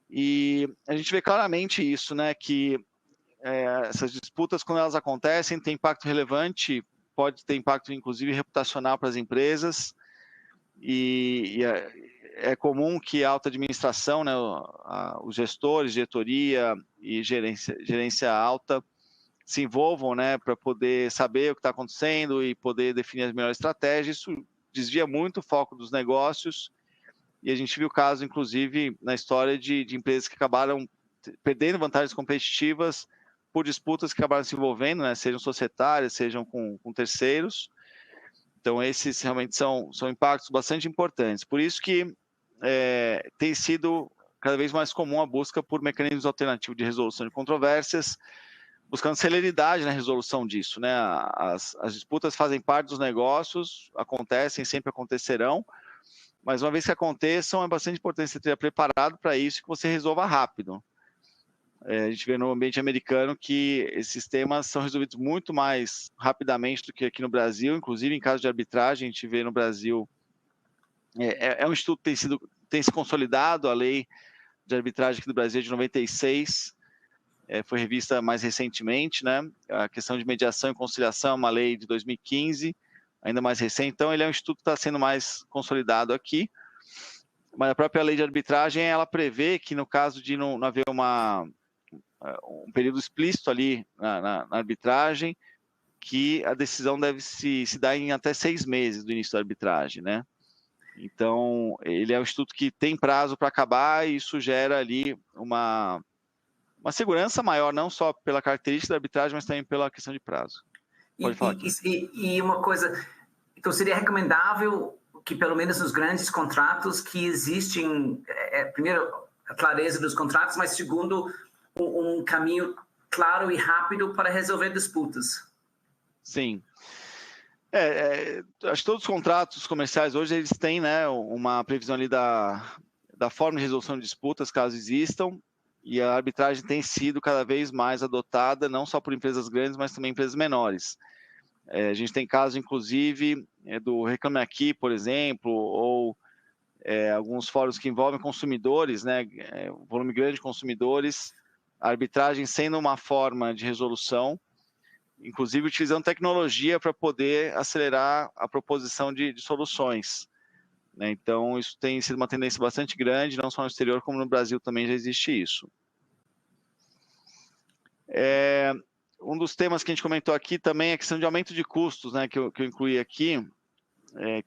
e a gente vê claramente isso, né, que essas disputas, quando elas acontecem, tem impacto relevante, pode ter impacto, inclusive, reputacional para as empresas, e é comum que a alta administração, né, os gestores, diretoria e gerência alta, se envolvam, né, para poder saber o que está acontecendo e poder definir as melhores estratégias. Isso desvia muito o foco dos negócios, e a gente viu casos, inclusive, na história de empresas que acabaram perdendo vantagens competitivas por disputas que acabaram se envolvendo, né, sejam societárias, sejam com terceiros. Então, esses realmente são impactos bastante importantes. Por isso que tem sido cada vez mais comum a busca por mecanismos alternativos de resolução de controvérsias, buscando celeridade na resolução disso, né? As disputas fazem parte dos negócios, acontecem, sempre acontecerão, mas uma vez que aconteçam, é bastante importante você esteja preparado para isso e que você resolva rápido. A gente vê no ambiente americano que esses temas são resolvidos muito mais rapidamente do que aqui no Brasil, inclusive em caso de arbitragem, a gente vê no Brasil, um instituto que tem se consolidado, a lei de arbitragem aqui do Brasil é de 96, foi revista mais recentemente, né? A questão de mediação e conciliação é uma lei de 2015, ainda mais recente, então ele é um instituto que está sendo mais consolidado aqui, mas a própria lei de arbitragem, ela prevê que no caso de não haver um período explícito ali na arbitragem, que a decisão deve se dar em até 6 meses do início da arbitragem, né? Então, ele é um instituto que tem prazo para acabar e isso gera ali uma segurança maior, não só pela característica da arbitragem, mas também pela questão de prazo. Pode falar aqui. E uma coisa, então seria recomendável que pelo menos nos grandes contratos que existem, primeiro, a clareza dos contratos, mas segundo, um caminho claro e rápido para resolver disputas. Sim. Acho que todos os contratos comerciais hoje, eles têm, né, uma previsão ali da forma de resolução de disputas, caso existam, e a arbitragem tem sido cada vez mais adotada, não só por empresas grandes, mas também empresas menores. A gente tem casos, inclusive, do Reclame Aqui, por exemplo, ou alguns fóruns que envolvem consumidores, né, volume grande de consumidores, a arbitragem sendo uma forma de resolução, inclusive utilizando tecnologia para poder acelerar a proposição de soluções. Então, isso tem sido uma tendência bastante grande, não só no exterior, como no Brasil também já existe isso. Um dos temas que a gente comentou aqui também é a questão de aumento de custos, né, que eu incluí aqui,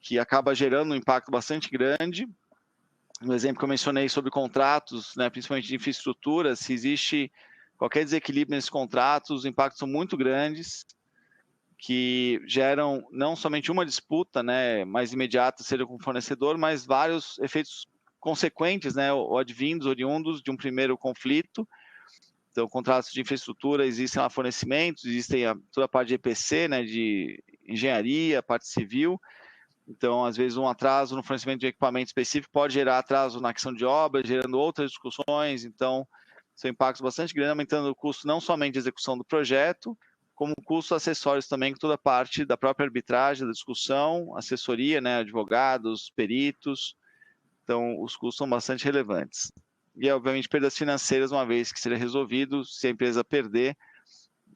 que acaba gerando um impacto bastante grande. No exemplo que eu mencionei sobre contratos, né, principalmente de infraestrutura, se existe qualquer desequilíbrio nesses contratos, os impactos são muito grandes, que geram não somente uma disputa, né, mais imediata, seja com o fornecedor, mas vários efeitos consequentes, né, ou advindos, oriundos de um primeiro conflito. Então, contratos de infraestrutura, existem lá fornecimentos, existem toda a parte de EPC, né, de engenharia, parte civil. Então, às vezes, um atraso no fornecimento de equipamento específico pode gerar atraso na questão de obras, gerando outras discussões. Então, são impactos bastante grandes, aumentando o custo não somente de execução do projeto, como custos acessórios também, com toda a parte da própria arbitragem, da discussão, assessoria, né, advogados, peritos. Então, os custos são bastante relevantes. E, obviamente, perdas financeiras, uma vez que seja resolvido, se a empresa perder,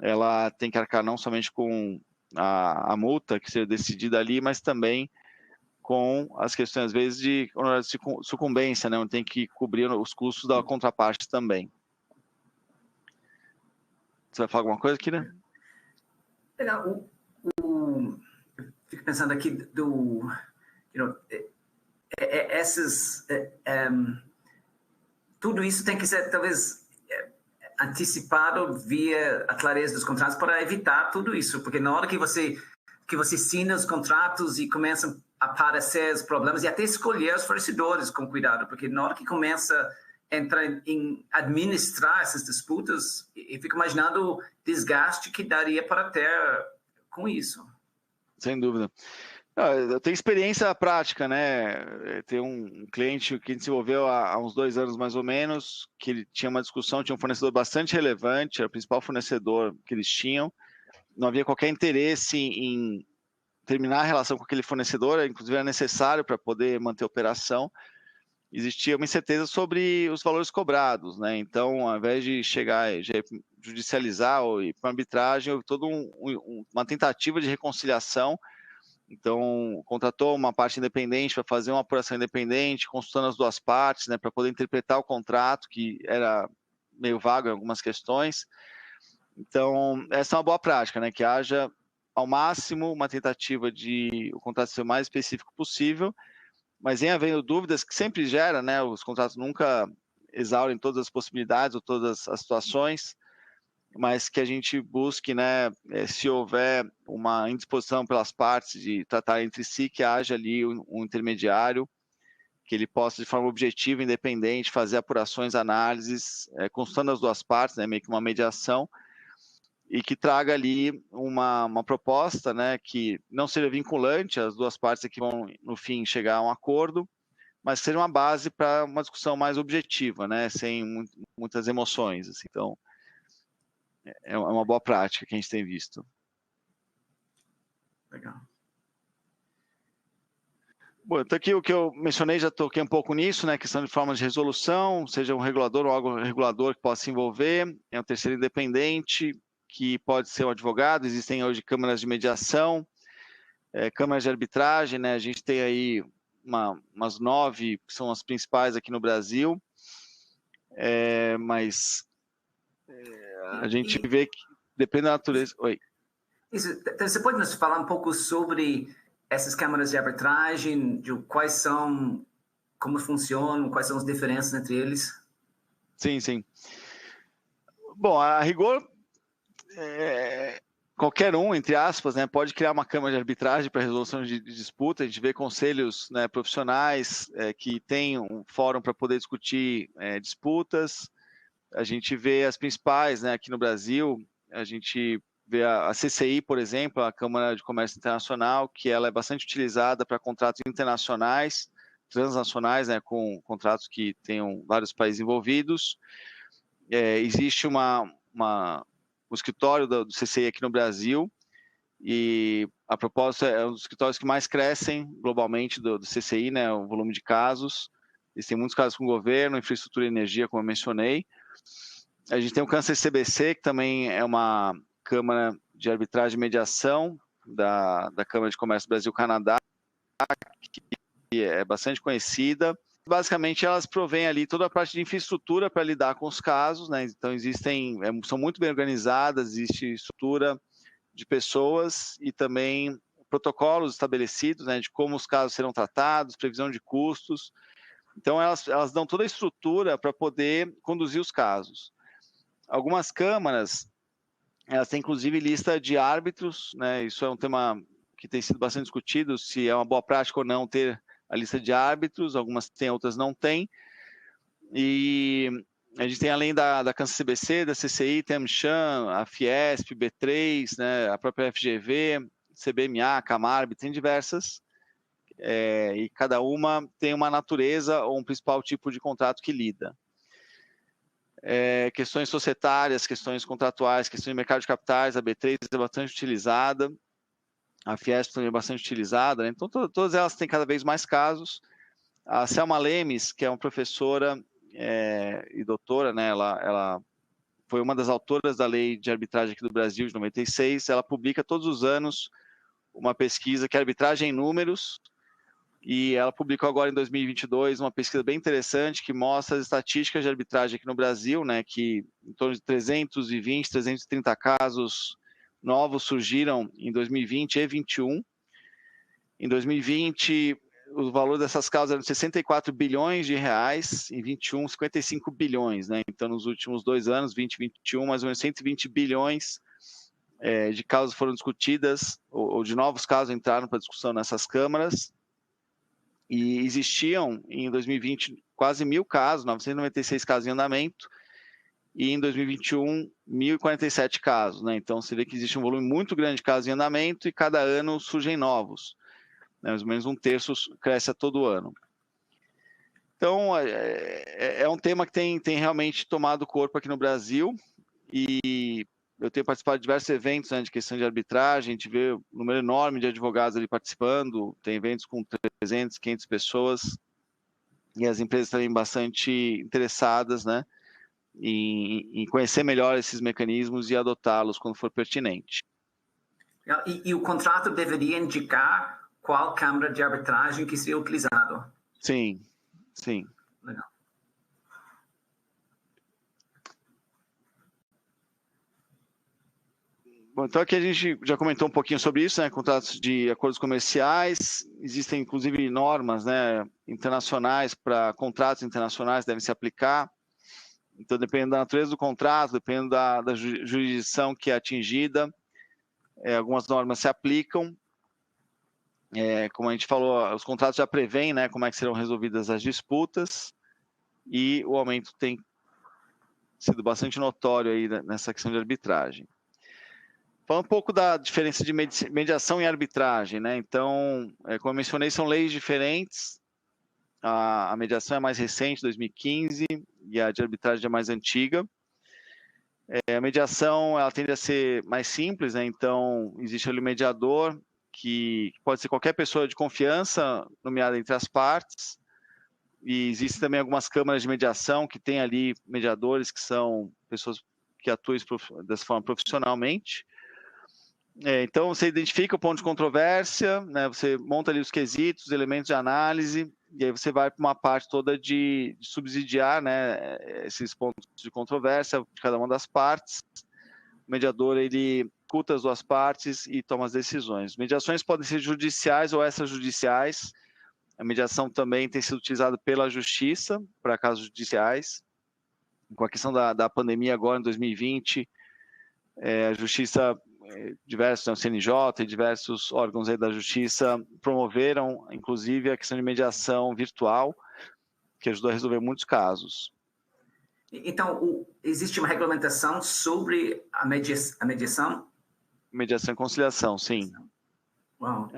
ela tem que arcar não somente com a multa que seja decidida ali, mas também com as questões, às vezes, de sucumbência, né, onde tem que cobrir os custos da contraparte também. Você vai falar alguma coisa, Kira? Eu fico pensando aqui tudo isso tem que ser, talvez, antecipado via a clareza dos contratos para evitar tudo isso, porque na hora que você assina os contratos e começam a aparecer os problemas, e até escolher os fornecedores com cuidado, porque na hora que começa a entrar em administrar essas disputas, eu fico imaginando o desgaste que daria para ter com isso. Sem dúvida. Eu tenho experiência prática, né? Tem um cliente que desenvolveu há uns 2 anos mais ou menos, que ele tinha uma discussão, tinha um fornecedor bastante relevante, era o principal fornecedor que eles tinham, não havia qualquer interesse em terminar a relação com aquele fornecedor, inclusive era necessário para poder manter a operação. Existia uma incerteza sobre os valores cobrados, né? Então, ao invés de chegar e judicializar ou ir para arbitragem, houve toda uma tentativa de reconciliação. Então, contratou uma parte independente para fazer uma apuração independente, consultando as duas partes, né, para poder interpretar o contrato, que era meio vago em algumas questões. Então, essa é uma boa prática, né, que haja, ao máximo, uma tentativa de o contrato ser o mais específico possível, mas em havendo dúvidas, que sempre gera, né, os contratos nunca exaurem todas as possibilidades ou todas as situações, mas que a gente busque, né, se houver uma indisposição pelas partes de tratar entre si, que haja ali um intermediário, que ele possa, de forma objetiva, independente, fazer apurações, análises, consultando as duas partes, né, meio que uma mediação, e que traga ali uma proposta, né, que não seja vinculante, as duas partes que vão, no fim, chegar a um acordo, mas seja uma base para uma discussão mais objetiva, né, sem muitas emoções. Assim. Então, é uma boa prática que a gente tem visto. Legal. Bom, então aqui o que eu mencionei, já toquei um pouco nisso, né? Questão de formas de resolução, seja um regulador ou algo regulador que possa se envolver, é um terceiro independente, que pode ser um advogado, existem hoje câmaras de mediação, câmaras de arbitragem, né? A gente tem aí umas 9, que são as principais aqui no Brasil, mas a gente vê que depende da natureza. Oi. Isso, você pode nos falar um pouco sobre essas câmaras de arbitragem, de quais são, como funcionam, quais são as diferenças entre eles? Sim, sim. Bom, a rigor, qualquer um, entre aspas, né, pode criar uma câmara de arbitragem para resolução de disputa. A gente vê conselhos, né, profissionais que têm um fórum para poder discutir disputas. A gente vê as principais, né, aqui no Brasil, a gente vê a CCI, por exemplo, a Câmara de Comércio Internacional, que ela é bastante utilizada para contratos internacionais, transnacionais, né, com contratos que tenham vários países envolvidos. Existe o escritório do CCI aqui no Brasil, e a proposta é um dos escritórios que mais crescem globalmente do CCI, né, o volume de casos. Existem muitos casos com o governo, infraestrutura e energia, como eu mencionei. A gente tem o Câncer CBC, que também é uma Câmara de Arbitragem e Mediação da Câmara de Comércio Brasil-Canadá, que é bastante conhecida. Basicamente, elas provêm ali toda a parte de infraestrutura para lidar com os casos, né? Então, são muito bem organizadas, existe estrutura de pessoas e também protocolos estabelecidos, né, de como os casos serão tratados, previsão de custos. Então, elas dão toda a estrutura para poder conduzir os casos. Algumas câmaras, elas têm inclusive lista de árbitros, né? Isso é um tema que tem sido bastante discutido, se é uma boa prática ou não ter a lista de árbitros, algumas têm, outras não têm. E a gente tem, além da Kansas CBC, da CCI, tem a Mchan, a Fiesp, B3, né, a própria FGV, CBMA, Camarb, tem diversas, e cada uma tem uma natureza ou um principal tipo de contrato que lida. Questões societárias, questões contratuais, questões de mercado de capitais, a B3 é bastante utilizada, a Fiesp também é bastante utilizada, né? Então todas elas têm cada vez mais casos. A Selma Lemes, que é uma professora e doutora, né? Ela foi uma das autoras da lei de arbitragem aqui do Brasil, de 96. Ela publica todos os anos uma pesquisa que é arbitragem em números, e ela publicou agora em 2022 uma pesquisa bem interessante que mostra as estatísticas de arbitragem aqui no Brasil, né? Que em torno de 320, 330 casos novos surgiram em 2020 e 2021. Em 2020, o valor dessas causas eram 64 bilhões de reais, em 21, 55 bilhões, né? Então, nos últimos 2 anos, 20 e 21, mais ou menos 120 bilhões de causas foram discutidas, ou de novos casos entraram para discussão nessas câmaras, e existiam, em 2020, quase 1.000 casos, 996 casos em andamento, e em 2021, 1.047 casos, né? Então, você vê que existe um volume muito grande de casos em andamento, e cada ano surgem novos. Mais ou menos 1/3 cresce a todo ano. Então, é um tema que tem realmente tomado corpo aqui no Brasil, e eu tenho participado de diversos eventos, né, de questão de arbitragem, a gente vê um número enorme de advogados ali participando, tem eventos com 300, 500 pessoas, e as empresas também bastante interessadas, né, em conhecer melhor esses mecanismos e adotá-los quando for pertinente. E o contrato deveria indicar qual câmara de arbitragem que seria utilizado? Sim, sim. Legal. Bom, então aqui a gente já comentou um pouquinho sobre isso, né? Contratos de acordos comerciais, existem inclusive normas, né, internacionais para contratos internacionais devem se aplicar. Então, dependendo da natureza do contrato, dependendo da jurisdição que é atingida, algumas normas se aplicam. Como a gente falou, os contratos já prevêem, né, como é que serão resolvidas as disputas, e o aumento tem sido bastante notório aí nessa questão de arbitragem. Falando um pouco da diferença de mediação e arbitragem, né? Então, como eu mencionei, são leis diferentes. A mediação é mais recente, 2015, e a de arbitragem é mais antiga. A mediação, ela tende a ser mais simples, né? Então, existe ali o mediador, que pode ser qualquer pessoa de confiança nomeada entre as partes, e existem também algumas câmaras de mediação que têm ali mediadores que são pessoas que atuam dessa forma profissionalmente. Então, você identifica o ponto de controvérsia, né? Você monta ali os quesitos, os elementos de análise, e aí você vai para uma parte toda de subsidiar, né, esses pontos de controvérsia de cada uma das partes. O mediador, ele escuta as duas partes e toma as decisões. Mediações podem ser judiciais ou extrajudiciais. A mediação também tem sido utilizada pela Justiça para casos judiciais. Com a questão da pandemia agora, em 2020, a Justiça, diversos, né, o CNJ e diversos órgãos aí da Justiça promoveram, inclusive, a questão de mediação virtual, que ajudou a resolver muitos casos. Então, existe uma regulamentação sobre a mediação? Mediação e conciliação, sim. Uau.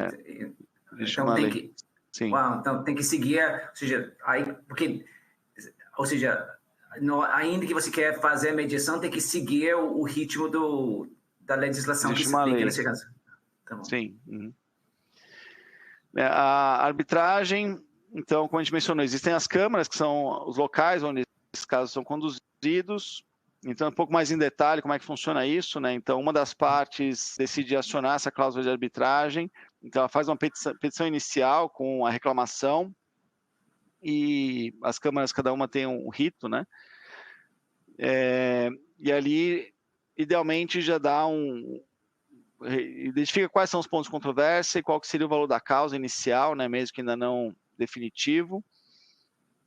Existe uma lei. Sim. Uau, então tem que seguir, ainda que você quer fazer a mediação, tem que seguir o ritmo da legislação existe que se aplica nesse caso. Tá bom. Sim. Uhum. A arbitragem, então, como a gente mencionou, existem as câmaras, que são os locais onde esses casos são conduzidos. Então, um pouco mais em detalhe como é que funciona isso, né? Então, uma das partes decide acionar essa cláusula de arbitragem, então ela faz uma petição inicial com a reclamação, e as câmaras, cada uma tem um rito, né? E ali, idealmente, já dá identifica quais são os pontos de controvérsia e qual que seria o valor da causa inicial, né? Mesmo que ainda não definitivo.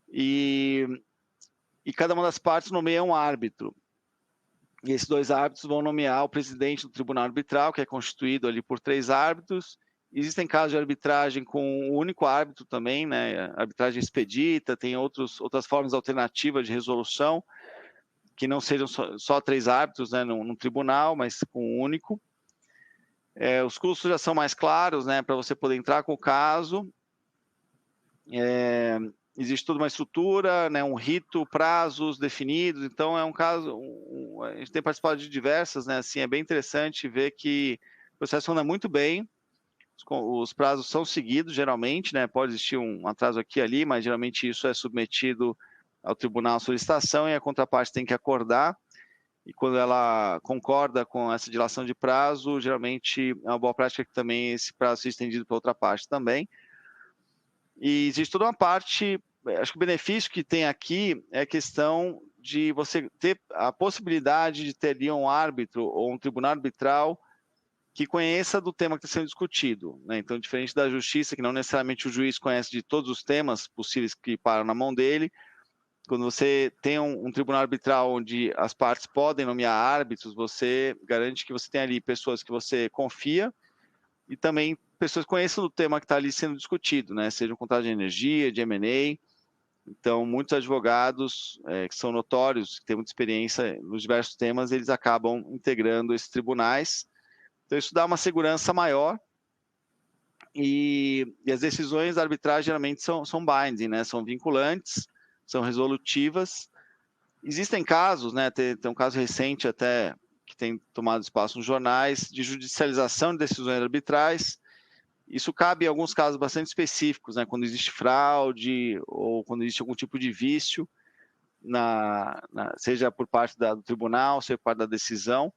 E cada uma das partes nomeia um árbitro. E esses 2 árbitros vão nomear o presidente do tribunal arbitral, que é constituído ali por 3 árbitros. Existem casos de arbitragem com um único árbitro também, né? Arbitragem expedita, tem outras formas alternativas de resolução, que não sejam só 3 árbitros, né, num tribunal, mas com um único. Os custos já são mais claros, né, para você poder entrar com o caso. Existe toda uma estrutura, né, um rito, prazos definidos. Então, é um caso... a gente tem participado de diversas, né, assim, é bem interessante ver que o processo anda muito bem. Os prazos são seguidos, geralmente, né, pode existir um atraso aqui e ali, mas geralmente isso é submetido ao tribunal à solicitação e a contraparte tem que acordar. E quando ela concorda com essa dilação de prazo, geralmente é uma boa prática que também esse prazo seja estendido para outra parte também. E existe toda uma parte, acho que o benefício que tem aqui é a questão de você ter a possibilidade de ter ali um árbitro ou um tribunal arbitral que conheça do tema que está sendo discutido, né? Então, diferente da justiça, que não necessariamente o juiz conhece de todos os temas possíveis que param na mão dele, quando você tem um tribunal arbitral onde as partes podem nomear árbitros, você garante que você tem ali pessoas que você confia e também pessoas que conheçam do tema que está ali sendo discutido, né? Seja um contrato de energia, de M&A. Então, muitos advogados que são notórios, que têm muita experiência nos diversos temas, eles acabam integrando esses tribunais. Então, isso dá uma segurança maior e as decisões da arbitragem geralmente são binding, né? São vinculantes, são resolutivas. Existem casos, né? Tem um caso recente até que tem tomado espaço nos jornais de judicialização de decisões arbitrais. Isso cabe em alguns casos bastante específicos, né? Quando existe fraude ou quando existe algum tipo de vício, seja por parte do tribunal, seja por parte da decisão.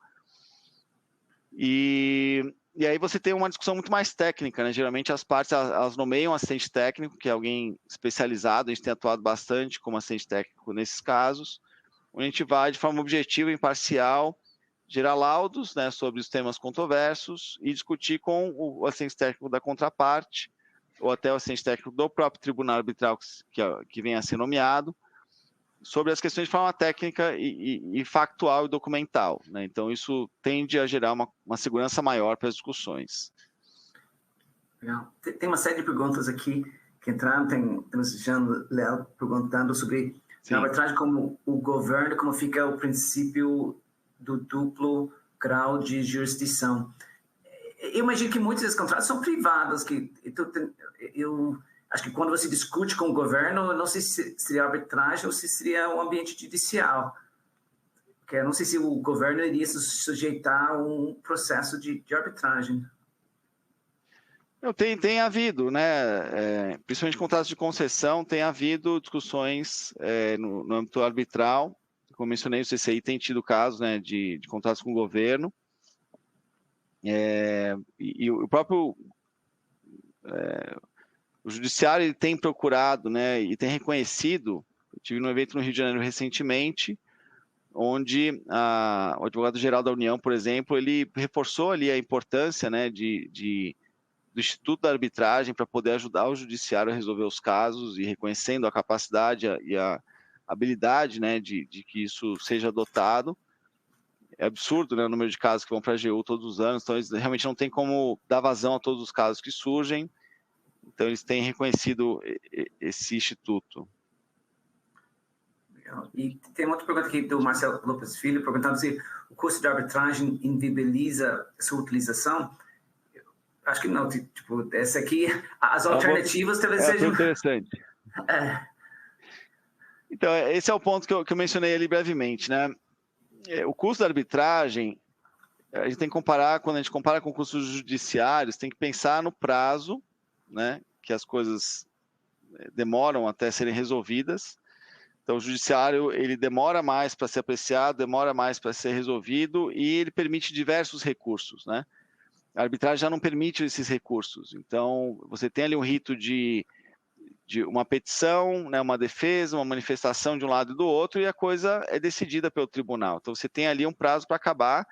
E aí você tem uma discussão muito mais técnica, né? Geralmente as partes elas nomeiam um assistente técnico, que é alguém especializado, a gente tem atuado bastante como assistente técnico nesses casos, onde a gente vai de forma objetiva e imparcial gerar laudos, né, sobre os temas controversos e discutir com o assistente técnico da contraparte ou até o assistente técnico do próprio tribunal arbitral que venha a ser nomeado sobre as questões de forma técnica e factual e documental, né? Então, isso tende a gerar uma segurança maior para as discussões. Legal. Tem uma série de perguntas aqui que entraram. Temos Jean Léo perguntando sobre a arbitragem, como o governo, como fica o princípio do duplo grau de jurisdição. Eu imagino que muitos desses contratos são privados, eu acho que quando você discute com o governo, eu não sei se seria arbitragem ou se seria um ambiente judicial. Porque eu não sei se o governo iria se sujeitar a um processo de arbitragem. Tem havido, né? Principalmente contratos de concessão, tem havido discussões no âmbito arbitral. Como mencionei, o CCI tem tido casos, né, de contratos com o governo. E o próprio o judiciário ele tem procurado, né, e tem reconhecido. Eu tive num evento no Rio de Janeiro recentemente, onde o advogado-geral da União, por exemplo, ele reforçou ali a importância, né, do Instituto da Arbitragem para poder ajudar o judiciário a resolver os casos e reconhecendo a capacidade e a habilidade, né, de que isso seja adotado. É absurdo, né, o número de casos que vão para a AGU todos os anos, então eles realmente não tem como dar vazão a todos os casos que surgem, então eles têm reconhecido esse instituto. Legal. E tem uma outra pergunta aqui do Marcelo Lopes Filho, perguntando se o custo de arbitragem inviabiliza sua utilização. Acho que não, tipo, essa aqui, as alternativas talvez sejam... interessante. Então, esse é o ponto que eu mencionei ali brevemente, né? O custo da arbitragem, a gente tem que comparar, quando a gente compara com custos judiciários, tem que pensar no prazo, né? Que as coisas demoram até serem resolvidas. Então, o judiciário, ele demora mais para ser apreciado, demora mais para ser resolvido e ele permite diversos recursos, né? A arbitragem já não permite esses recursos. Então, você tem ali um rito de uma petição, né, uma defesa, uma manifestação de um lado e do outro, e a coisa é decidida pelo tribunal. Então, você tem ali um prazo para acabar,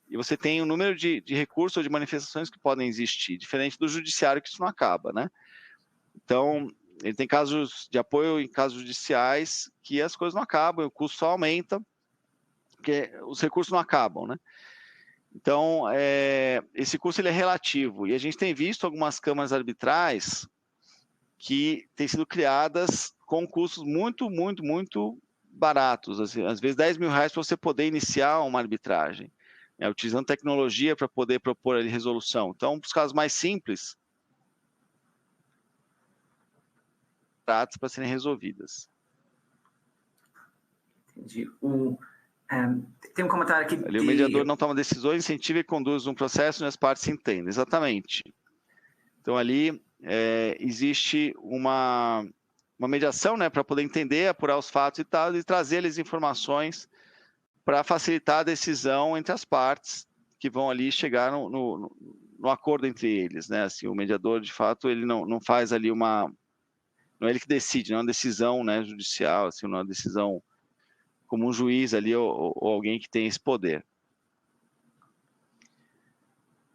e você tem um número de recursos ou de manifestações que podem existir, diferente do judiciário, que isso não acaba, né? Então, ele tem casos de apoio em casos judiciais que as coisas não acabam, o custo só aumenta, porque os recursos não acabam, né? Então, esse custo ele é relativo, e a gente tem visto algumas câmaras arbitrais que têm sido criadas com custos muito, muito, muito baratos, assim, às vezes R$10 mil para você poder iniciar uma arbitragem, utilizando tecnologia para poder propor ali resolução. Então, para os casos mais simples, para serem resolvidas. Entendi. Tem um comentário aqui. Ali, o mediador não toma decisões, incentiva e conduz um processo onde as partes se entendem. Exatamente. Então, ali existe uma mediação, né, para poder entender, apurar os fatos e tal, e trazer-lhes informações para facilitar a decisão entre as partes que vão ali chegar no acordo entre eles, né? Assim, o mediador, de fato, ele não faz ali não é ele que decide, não é uma decisão, né, judicial, assim, não é uma decisão como um juiz ali ou alguém que tem esse poder.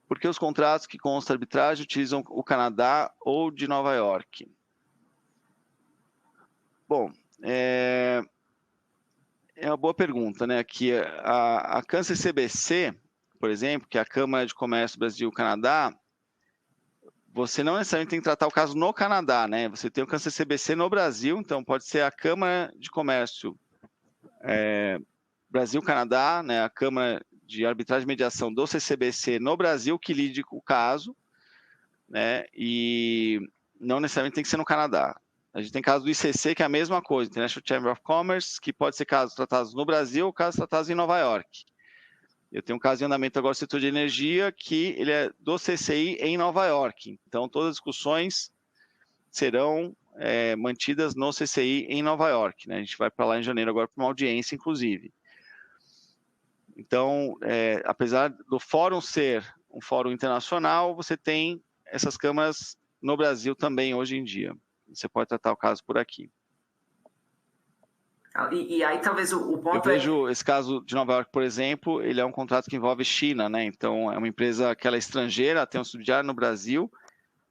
Porque os contratos que constam arbitragem utilizam o Canadá ou de Nova York? Bom, é uma boa pergunta, né? Que a CAN-CCBC, por exemplo, que é a Câmara de Comércio Brasil-Canadá, você não necessariamente tem que tratar o caso no Canadá, né? Você tem o CAN-CCBC no Brasil, então pode ser a Câmara de Comércio Brasil-Canadá, né? A Câmara de Arbitragem e Mediação do CCBC no Brasil que lide com o caso, né? E não necessariamente tem que ser no Canadá. A gente tem casos do ICC que é a mesma coisa, International Chamber of Commerce, que pode ser casos tratados no Brasil ou casos tratados em Nova York. Eu tenho um caso em andamento agora no setor de energia que ele é do CCI em Nova York. Então, todas as discussões serão mantidas no CCI em Nova York, né? A gente vai para lá em janeiro agora para uma audiência, inclusive. Então, apesar do fórum ser um fórum internacional, você tem essas câmaras no Brasil também hoje em dia. Você pode tratar o caso por aqui. E aí talvez o ponto Eu vejo esse caso de Nova York, por exemplo, ele é um contrato que envolve China, né? Então, é uma empresa que ela é estrangeira, tem um subsidiário no Brasil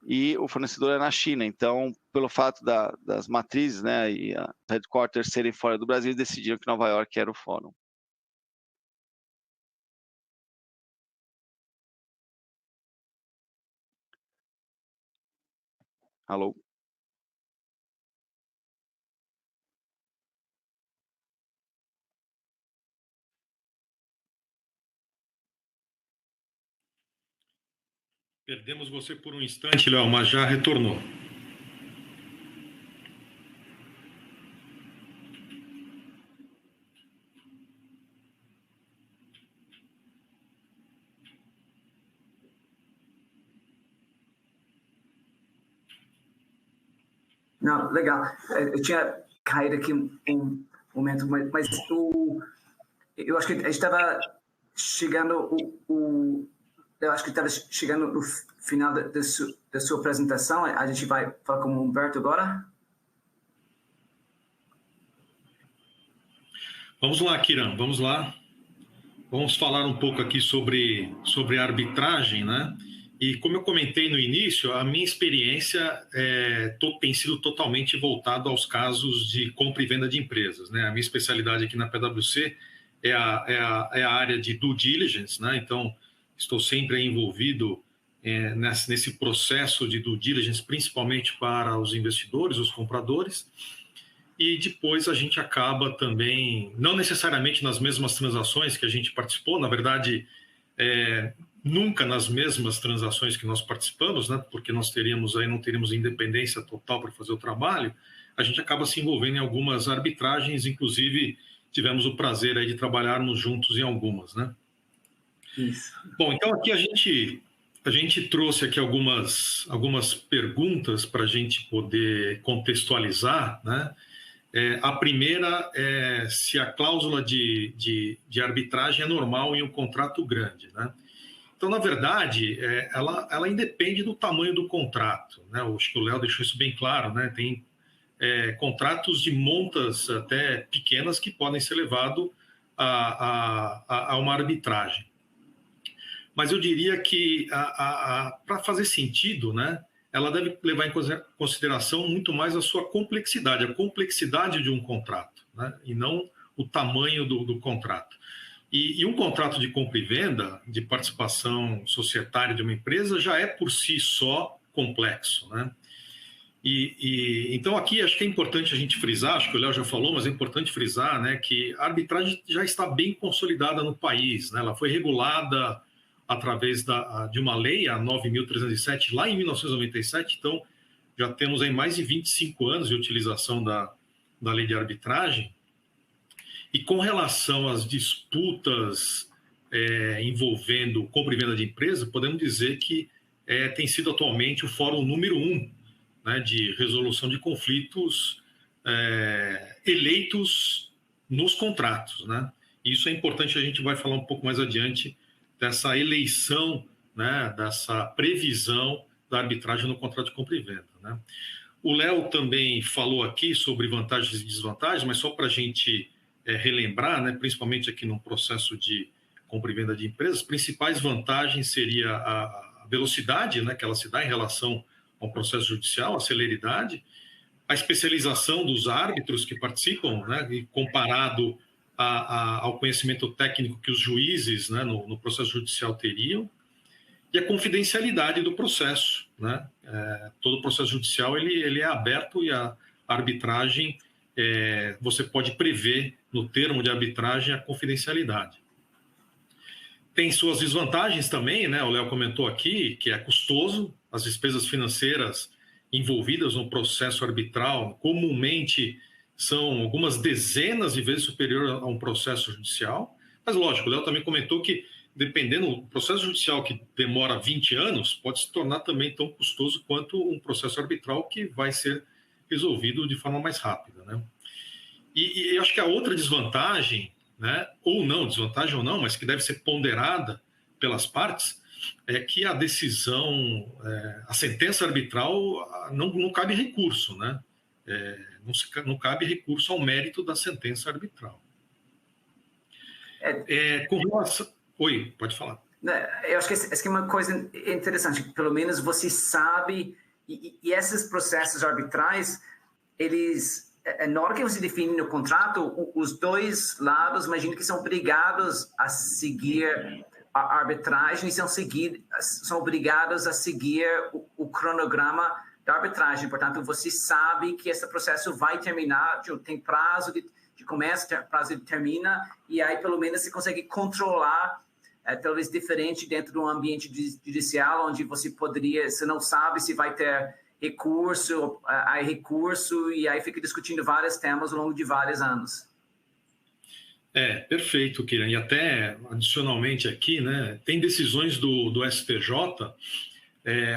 e o fornecedor é na China. Então, pelo fato das matrizes, né, e a headquarters serem fora do Brasil, decidiram que Nova York era o fórum. Alô? Perdemos você por um instante, Léo, mas já retornou. Não, legal. Eu tinha caído aqui um momento, mas eu acho que a gente estava chegando eu acho que estava chegando no final da sua apresentação. A gente vai falar com o Humberto agora. Vamos lá, Kiran, vamos lá. Vamos falar um pouco aqui sobre a arbitragem, né? E como eu comentei no início, a minha experiência tem sido totalmente voltada aos casos de compra e venda de empresas, né? A minha especialidade aqui na PwC é a área de due diligence, né? Então, estou sempre envolvido nesse processo de due diligence, principalmente para os investidores, os compradores. E depois a gente acaba também, não necessariamente nas mesmas transações que a gente participou, na verdade, nunca nas mesmas transações que nós participamos, né? Porque nós não teríamos independência total para fazer o trabalho, a gente acaba se envolvendo em algumas arbitragens, inclusive tivemos o prazer aí de trabalharmos juntos em algumas, né? Isso. Bom, então aqui a gente trouxe aqui algumas perguntas para a gente poder contextualizar, né? A primeira é se a cláusula de arbitragem é normal em um contrato grande, né? Então, na verdade, ela independe do tamanho do contrato, né? Acho que o Léo deixou isso bem claro, né? Tem contratos de montas até pequenas que podem ser levados a uma arbitragem. Mas eu diria que, para fazer sentido, né, ela deve levar em consideração muito mais a sua complexidade, a complexidade de um contrato, né, e não o tamanho do contrato. E um contrato de compra e venda, de participação societária de uma empresa, já é por si só complexo, né? Então aqui acho que é importante a gente frisar, acho que o Léo já falou, mas é importante frisar, né, que a arbitragem já está bem consolidada no país, né? Ela foi regulada através de uma lei, a 9.307, lá em 1997, então já temos aí mais de 25 anos de utilização da lei de arbitragem. E com relação às disputas envolvendo compra e venda de empresa, podemos dizer que tem sido atualmente o fórum número 1, né, de resolução de conflitos eleitos nos contratos, né? Isso é importante, a gente vai falar um pouco mais adiante dessa eleição, né, dessa previsão da arbitragem no contrato de compra e venda, né? O Léo também falou aqui sobre vantagens e desvantagens, mas só para a gente relembrar, né, principalmente aqui no processo de compra e venda de empresas, as principais vantagens seria a velocidade, né, que ela se dá em relação ao processo judicial, a celeridade, a especialização dos árbitros que participam, né, e comparado ao conhecimento técnico que os juízes, né, no processo judicial teriam, e a confidencialidade do processo, né? Todo o processo judicial ele é aberto, e a arbitragem, você pode prever no termo de arbitragem a confidencialidade. Tem suas desvantagens também, né? O Léo comentou aqui que é custoso, as despesas financeiras envolvidas no processo arbitral comumente são algumas dezenas de vezes superior a um processo judicial, mas lógico, o Léo também comentou que dependendo do processo judicial que demora 20 anos, pode se tornar também tão custoso quanto um processo arbitral que vai ser resolvido de forma mais rápida, né? E eu acho que a outra desvantagem, né, ou não, desvantagem ou não, mas que deve ser ponderada pelas partes, é que a decisão, a sentença arbitral não cabe recurso, né? Não cabe recurso ao mérito da sentença arbitral. Com relação... Oi, pode falar. Eu acho que essa é uma coisa interessante, pelo menos você sabe, e esses processos arbitrais, eles, na hora que você define no contrato, os dois lados, imagino que são obrigados a seguir a arbitragem e são obrigados a seguir o cronograma da arbitragem. Portanto, você sabe que esse processo vai terminar, tem prazo de começo, prazo de termina, e aí pelo menos você consegue controlar, talvez diferente dentro de um ambiente judicial, onde você não sabe se vai ter recurso, e aí fica discutindo vários temas ao longo de vários anos. Perfeito, Kiran. E até adicionalmente aqui, né, tem decisões do STJ,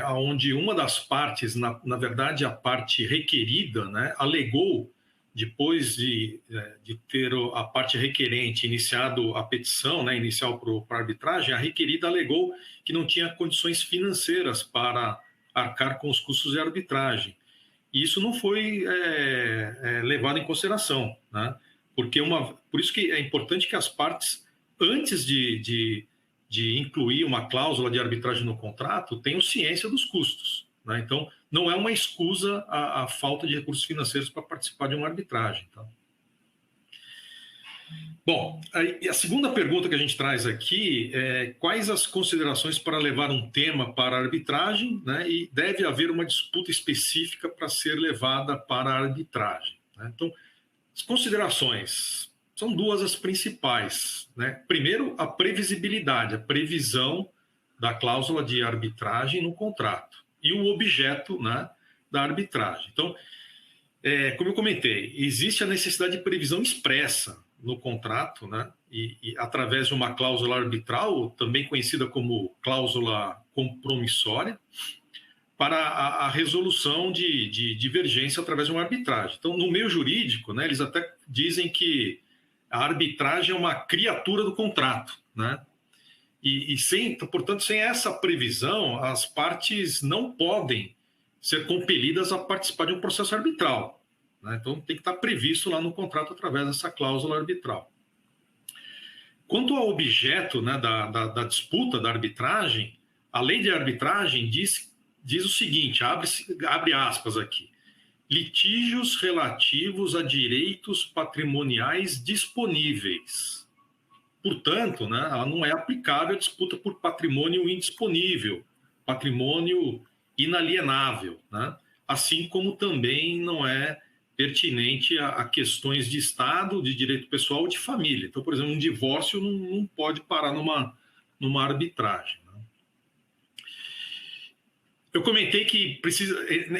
onde uma das partes, na verdade a parte requerida, né, alegou, depois de ter a parte requerente iniciado a petição, né, inicial para a arbitragem, a requerida alegou que não tinha condições financeiras para arcar com os custos de arbitragem. E isso não foi levado em consideração, né? Por isso que é importante que as partes, antes de incluir uma cláusula de arbitragem no contrato, tenham ciência dos custos, né? Então, não é uma escusa a falta de recursos financeiros para participar de uma arbitragem. Tá? Bom, a segunda pergunta que a gente traz aqui é quais as considerações para levar um tema para a arbitragem, né? E deve haver uma disputa específica para ser levada para a arbitragem, né? Então, as considerações são duas as principais, né? Primeiro, a previsibilidade, a previsão da cláusula de arbitragem no contrato e o objeto, né, da arbitragem. Então, como eu comentei, existe a necessidade de previsão expressa no contrato, né, e através de uma cláusula arbitral, também conhecida como cláusula compromissória, para a resolução de divergência através de uma arbitragem. Então, no meio jurídico, né, eles até dizem que a arbitragem é uma criatura do contrato, né? Portanto, sem essa previsão, as partes não podem ser compelidas a participar de um processo arbitral, né? Então, tem que estar previsto lá no contrato através dessa cláusula arbitral. Quanto ao objeto, né, da disputa, da arbitragem, a lei de arbitragem diz o seguinte, abre aspas aqui, litígios relativos a direitos patrimoniais disponíveis. portanto, né, ela não é aplicável à disputa por patrimônio indisponível, patrimônio inalienável, né? Assim como também não é pertinente a questões de Estado, de direito pessoal ou de família. Então, por exemplo, um divórcio não pode parar numa arbitragem. Né? Eu comentei que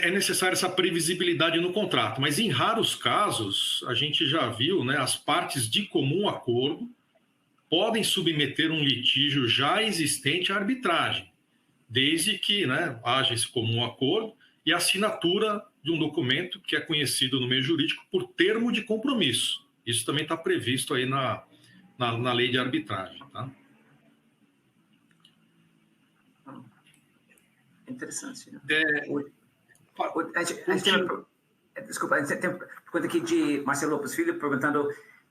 é necessária essa previsibilidade no contrato, mas em raros casos, a gente já viu, né, as partes de comum acordo podem submeter um litígio já existente à arbitragem, desde que, né, haja esse comum acordo e a assinatura de um documento que é conhecido no meio jurídico por termo de compromisso. Isso também está previsto aí na lei de arbitragem. Tá? Interessante. Né? Desculpa, a gente tem uma pergunta aqui de Marcelo Lopes Filho, perguntando,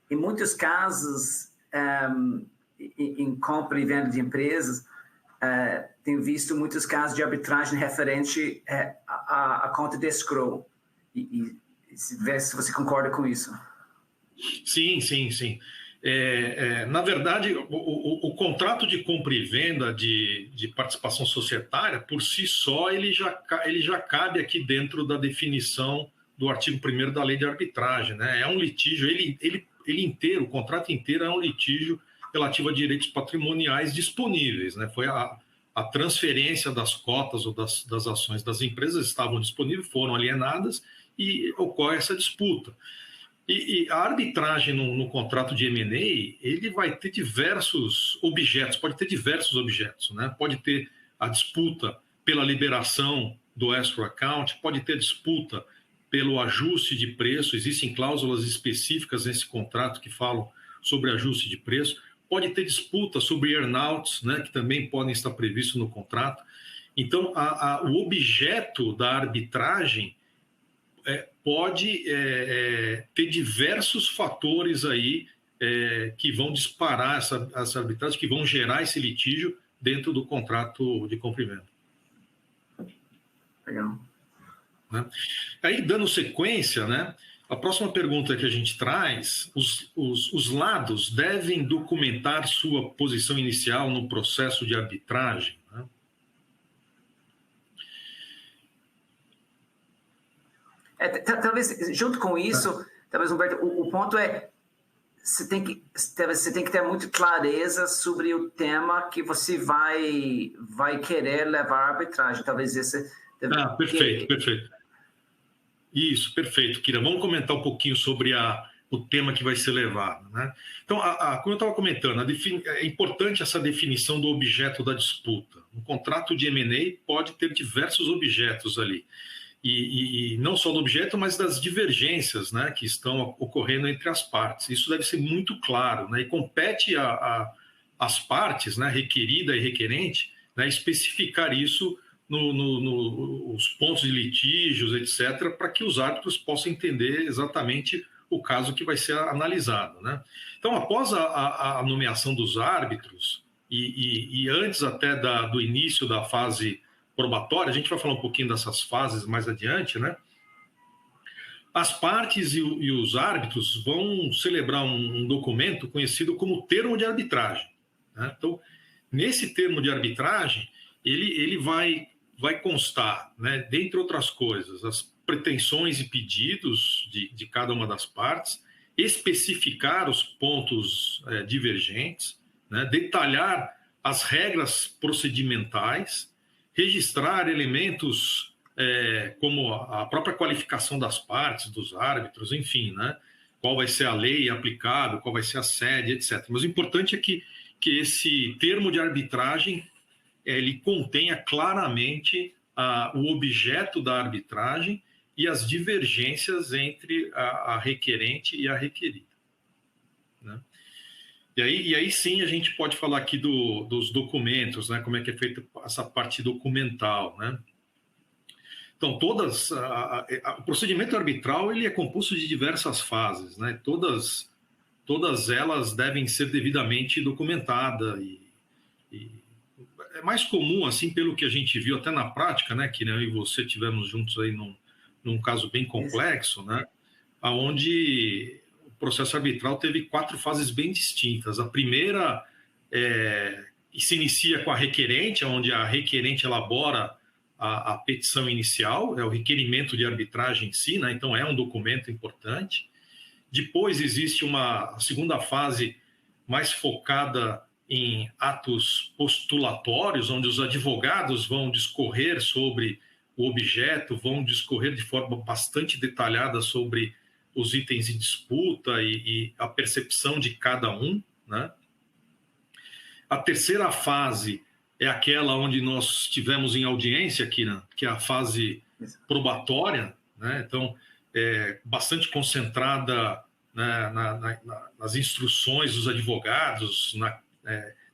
em muitos casos, em compra e venda de empresas, tenho visto muitos casos de arbitragem referente à conta de escrow. E se você concorda com isso. Sim. Na verdade, o contrato de compra e venda de participação societária, por si só, ele já cabe aqui dentro da definição do artigo 1º da lei de arbitragem. Né? É um litígio, ele inteiro, o contrato inteiro é um litígio relativo a direitos patrimoniais disponíveis. Né? Foi a transferência das cotas ou das ações das empresas estavam disponíveis, foram alienadas e ocorre essa disputa. E a arbitragem no contrato de M&A, ele vai ter diversos objetos, pode ter diversos objetos. Né? Pode ter a disputa pela liberação do escrow account, pode ter disputa pelo ajuste de preço, existem cláusulas específicas nesse contrato que falam sobre ajuste de preço, pode ter disputa sobre earnouts, né, que também podem estar previstos no contrato. Então, o objeto da arbitragem pode ter diversos fatores aí que vão disparar essa arbitragem, que vão gerar esse litígio dentro do contrato de compra e venda. Legal. Né? Aí, dando sequência, né, a próxima pergunta que a gente traz, os lados devem documentar sua posição inicial no processo de arbitragem? Né? Talvez, junto com isso, talvez, Humberto, o ponto é você tem que ter muita clareza sobre o tema que você vai querer levar à arbitragem. Talvez esse... Perfeito. Isso, perfeito, Kira. Vamos comentar um pouquinho sobre o tema que vai ser levado. Né? Então, como eu estava comentando, é importante essa definição do objeto da disputa. Um contrato de M&A pode ter diversos objetos ali. E não só do objeto, mas das divergências, né, que estão ocorrendo entre as partes. Isso deve ser muito claro, né, e compete às partes, né, requerida e requerente, né, especificar isso nos pontos de litígios, etc., para que os árbitros possam entender exatamente o caso que vai ser analisado. Né? Então, após a nomeação dos árbitros, e antes até do início da fase probatória, a gente vai falar um pouquinho dessas fases mais adiante, né? As partes e os árbitros vão celebrar um documento conhecido como termo de arbitragem. Né? Então, nesse termo de arbitragem, ele vai constar, né, dentre outras coisas, as pretensões e pedidos de cada uma das partes, especificar os pontos divergentes, né, detalhar as regras procedimentais, registrar elementos como a própria qualificação das partes, dos árbitros, enfim, né? Qual vai ser a lei aplicável, qual vai ser a sede, etc. Mas o importante é que esse termo de arbitragem ele contenha claramente o objeto da arbitragem e as divergências entre a requerente e a requerida. Né? E aí sim a gente pode falar aqui dos documentos, né? Como é que é feita essa parte documental. Né? Então, o procedimento arbitral ele é composto de diversas fases. Né? Todas elas devem ser devidamente documentadas. E é mais comum, assim, pelo que a gente viu até na prática, né? Que eu e você tivemos juntos aí num caso bem complexo, né? Onde processo arbitral teve 4 fases bem distintas. A primeira se inicia com a requerente, onde a requerente elabora a petição inicial, é o requerimento de arbitragem em si, né? Então é um documento importante. Depois existe uma segunda fase mais focada em atos postulatórios, onde os advogados vão discorrer sobre o objeto, vão discorrer de forma bastante detalhada sobre os itens em disputa e a percepção de cada um, né? A terceira fase é aquela onde nós tivemos em audiência aqui, né? Que é a fase probatória, né? Então, bastante concentrada, né, nas instruções dos advogados,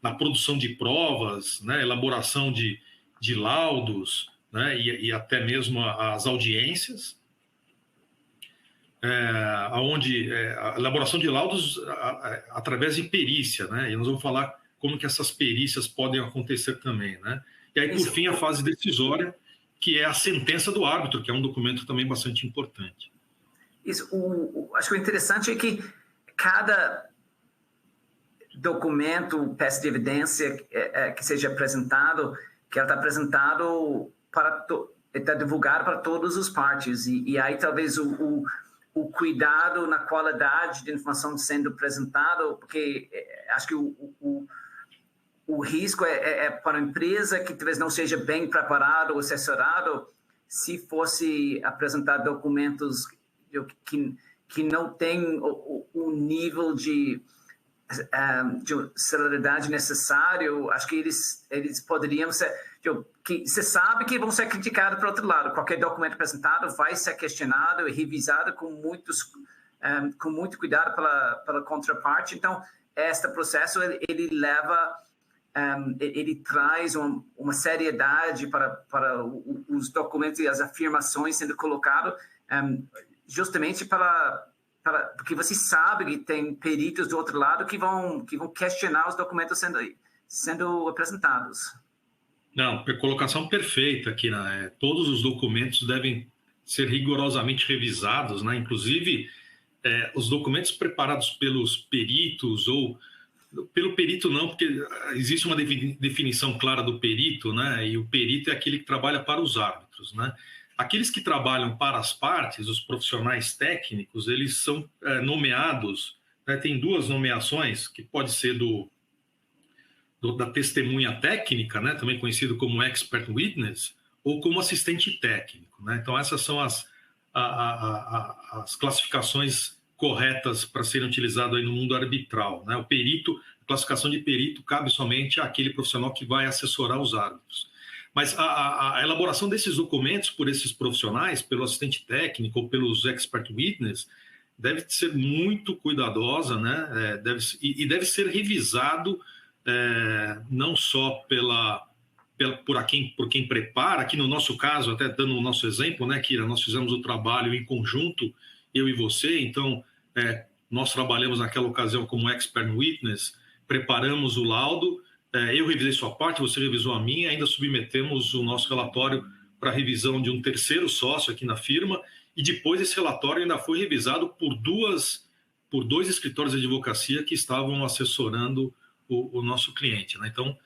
na produção de provas, né, elaboração de laudos, né, e até mesmo as audiências, onde a elaboração de laudos através de perícia, né, e nós vamos falar como que essas perícias podem acontecer também, né. E aí, por fim, a fase decisória, que é a sentença do árbitro, que é um documento também bastante importante. Isso, acho que o interessante é que cada documento, peça de evidência que seja apresentado, que ela está apresentado está divulgado para todas as partes, e aí talvez o cuidado na qualidade de informação sendo apresentado, porque acho que o risco para a empresa que talvez não seja bem preparado ou assessorado, se fosse apresentar documentos que não tem o nível de celeridade necessário. Acho que eles poderiam ser... que você sabe que vão ser criticados por outro lado. Qualquer documento apresentado vai ser questionado e revisado com muito cuidado pela contraparte. Então, este processo, ele leva... ele traz uma seriedade para os documentos e as afirmações sendo colocados, justamente porque você sabe que tem peritos do outro lado que vão questionar os documentos sendo apresentados. Não, a colocação perfeita aqui, né? Todos os documentos devem ser rigorosamente revisados, né? Inclusive, os documentos preparados pelos peritos, ou pelo perito não, porque existe uma definição clara do perito, né? E o perito é aquele que trabalha para os árbitros, né? Aqueles que trabalham para as partes, os profissionais técnicos, eles são nomeados, né? Tem 2 nomeações, que pode ser da testemunha técnica, né? Também conhecido como expert witness, ou como assistente técnico, né? Então essas são as classificações corretas para serem utilizadas aí no mundo arbitral, né? O perito, a classificação de perito cabe somente àquele profissional que vai assessorar os árbitros. Mas a elaboração desses documentos por esses profissionais, pelo assistente técnico ou pelos expert witness, deve ser muito cuidadosa, né? Deve ser revisado não só por quem prepara. Aqui no nosso caso, até dando o nosso exemplo, né, Kira, nós fizemos o trabalho em conjunto, eu e você, então nós trabalhamos naquela ocasião como expert witness, preparamos o laudo, eu revisei sua parte, você revisou a minha, ainda submetemos o nosso relatório para revisão de um terceiro sócio aqui na firma, e depois esse relatório ainda foi revisado por 2 escritórios de advocacia que estavam assessorando o nosso cliente, né? Então,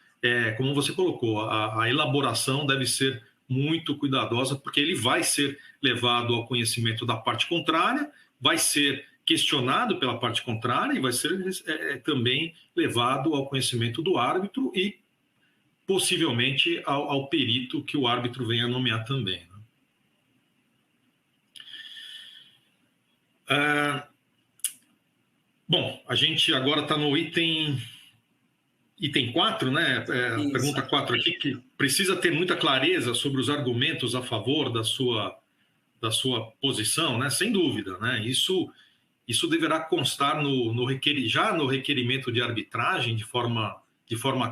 como você colocou, a elaboração deve ser muito cuidadosa, porque ele vai ser levado ao conhecimento da parte contrária, vai ser questionado pela parte contrária e vai ser também levado ao conhecimento do árbitro e possivelmente ao perito que o árbitro venha nomear também, né? Bom, a gente agora está no item 4, né? A pergunta 4 aqui, que precisa ter muita clareza sobre os argumentos a favor da sua posição, né? Sem dúvida, né? Isso deverá constar já no requerimento de arbitragem de forma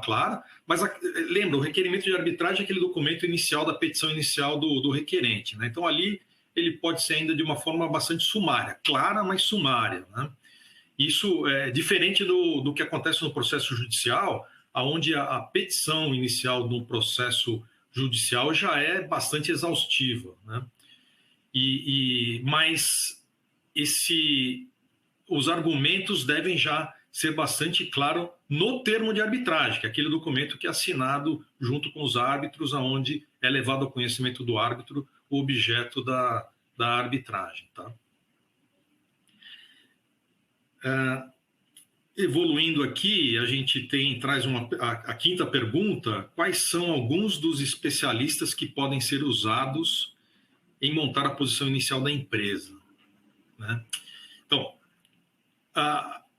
clara, mas lembra, o requerimento de arbitragem é aquele documento inicial da petição inicial do requerente, né? Então ali ele pode ser ainda de uma forma bastante sumária, clara, mas sumária, né? Isso é diferente do que acontece no processo judicial, onde a petição inicial do processo judicial já é bastante exaustiva, né? Mas os argumentos devem já ser bastante claros no termo de arbitragem, que é aquele documento que é assinado junto com os árbitros, aonde é levado ao conhecimento do árbitro o objeto da arbitragem. Tá? Evoluindo aqui, a gente traz a quinta pergunta: quais são alguns dos especialistas que podem ser usados em montar a posição inicial da empresa? Né? Então,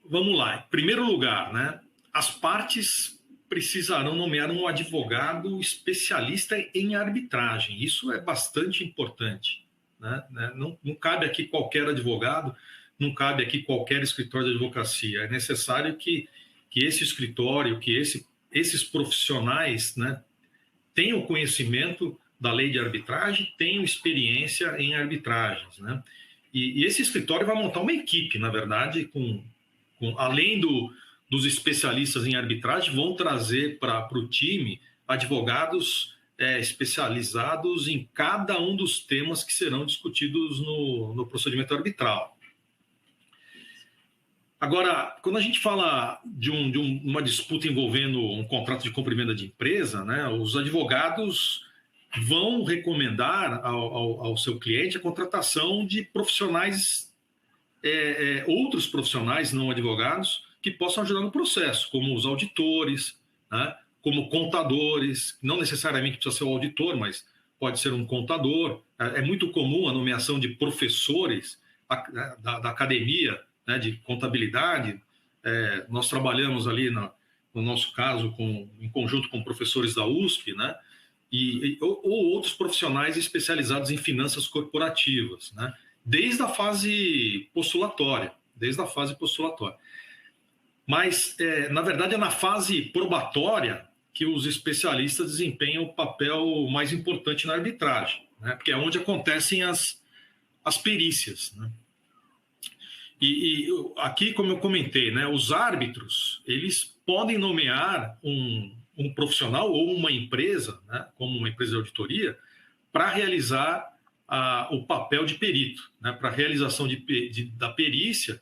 vamos lá. Em primeiro lugar, né, as partes precisarão nomear um advogado especialista em arbitragem. Isso é bastante importante. Né? Não cabe aqui qualquer advogado, não cabe aqui qualquer escritório de advocacia. É necessário que esse escritório, que esses profissionais, né, tenham conhecimento da lei de arbitragem, tenham experiência em arbitragens. Né? E esse escritório vai montar uma equipe, na verdade, além dos especialistas em arbitragem, vão trazer para o time advogados especializados em cada um dos temas que serão discutidos no procedimento arbitral. Agora, quando a gente fala de uma disputa envolvendo um contrato de compra e venda de empresa, né, os advogados vão recomendar ao seu cliente a contratação de profissionais, outros profissionais não advogados, que possam ajudar no processo, como os auditores, né, como contadores. Não necessariamente precisa ser o auditor, mas pode ser um contador. É muito comum a nomeação de professores da academia, né, de contabilidade. Nós trabalhamos ali, no nosso caso, em conjunto com professores da USP, né, ou outros profissionais especializados em finanças corporativas, né, desde a fase postulatória. Mas, na verdade, é na fase probatória que os especialistas desempenham o papel mais importante na arbitragem, né, porque é onde acontecem as perícias. Né. E aqui, como eu comentei, né, os árbitros, eles podem nomear um profissional ou uma empresa, né, como uma empresa de auditoria, para realizar o papel de perito, né, para a realização da perícia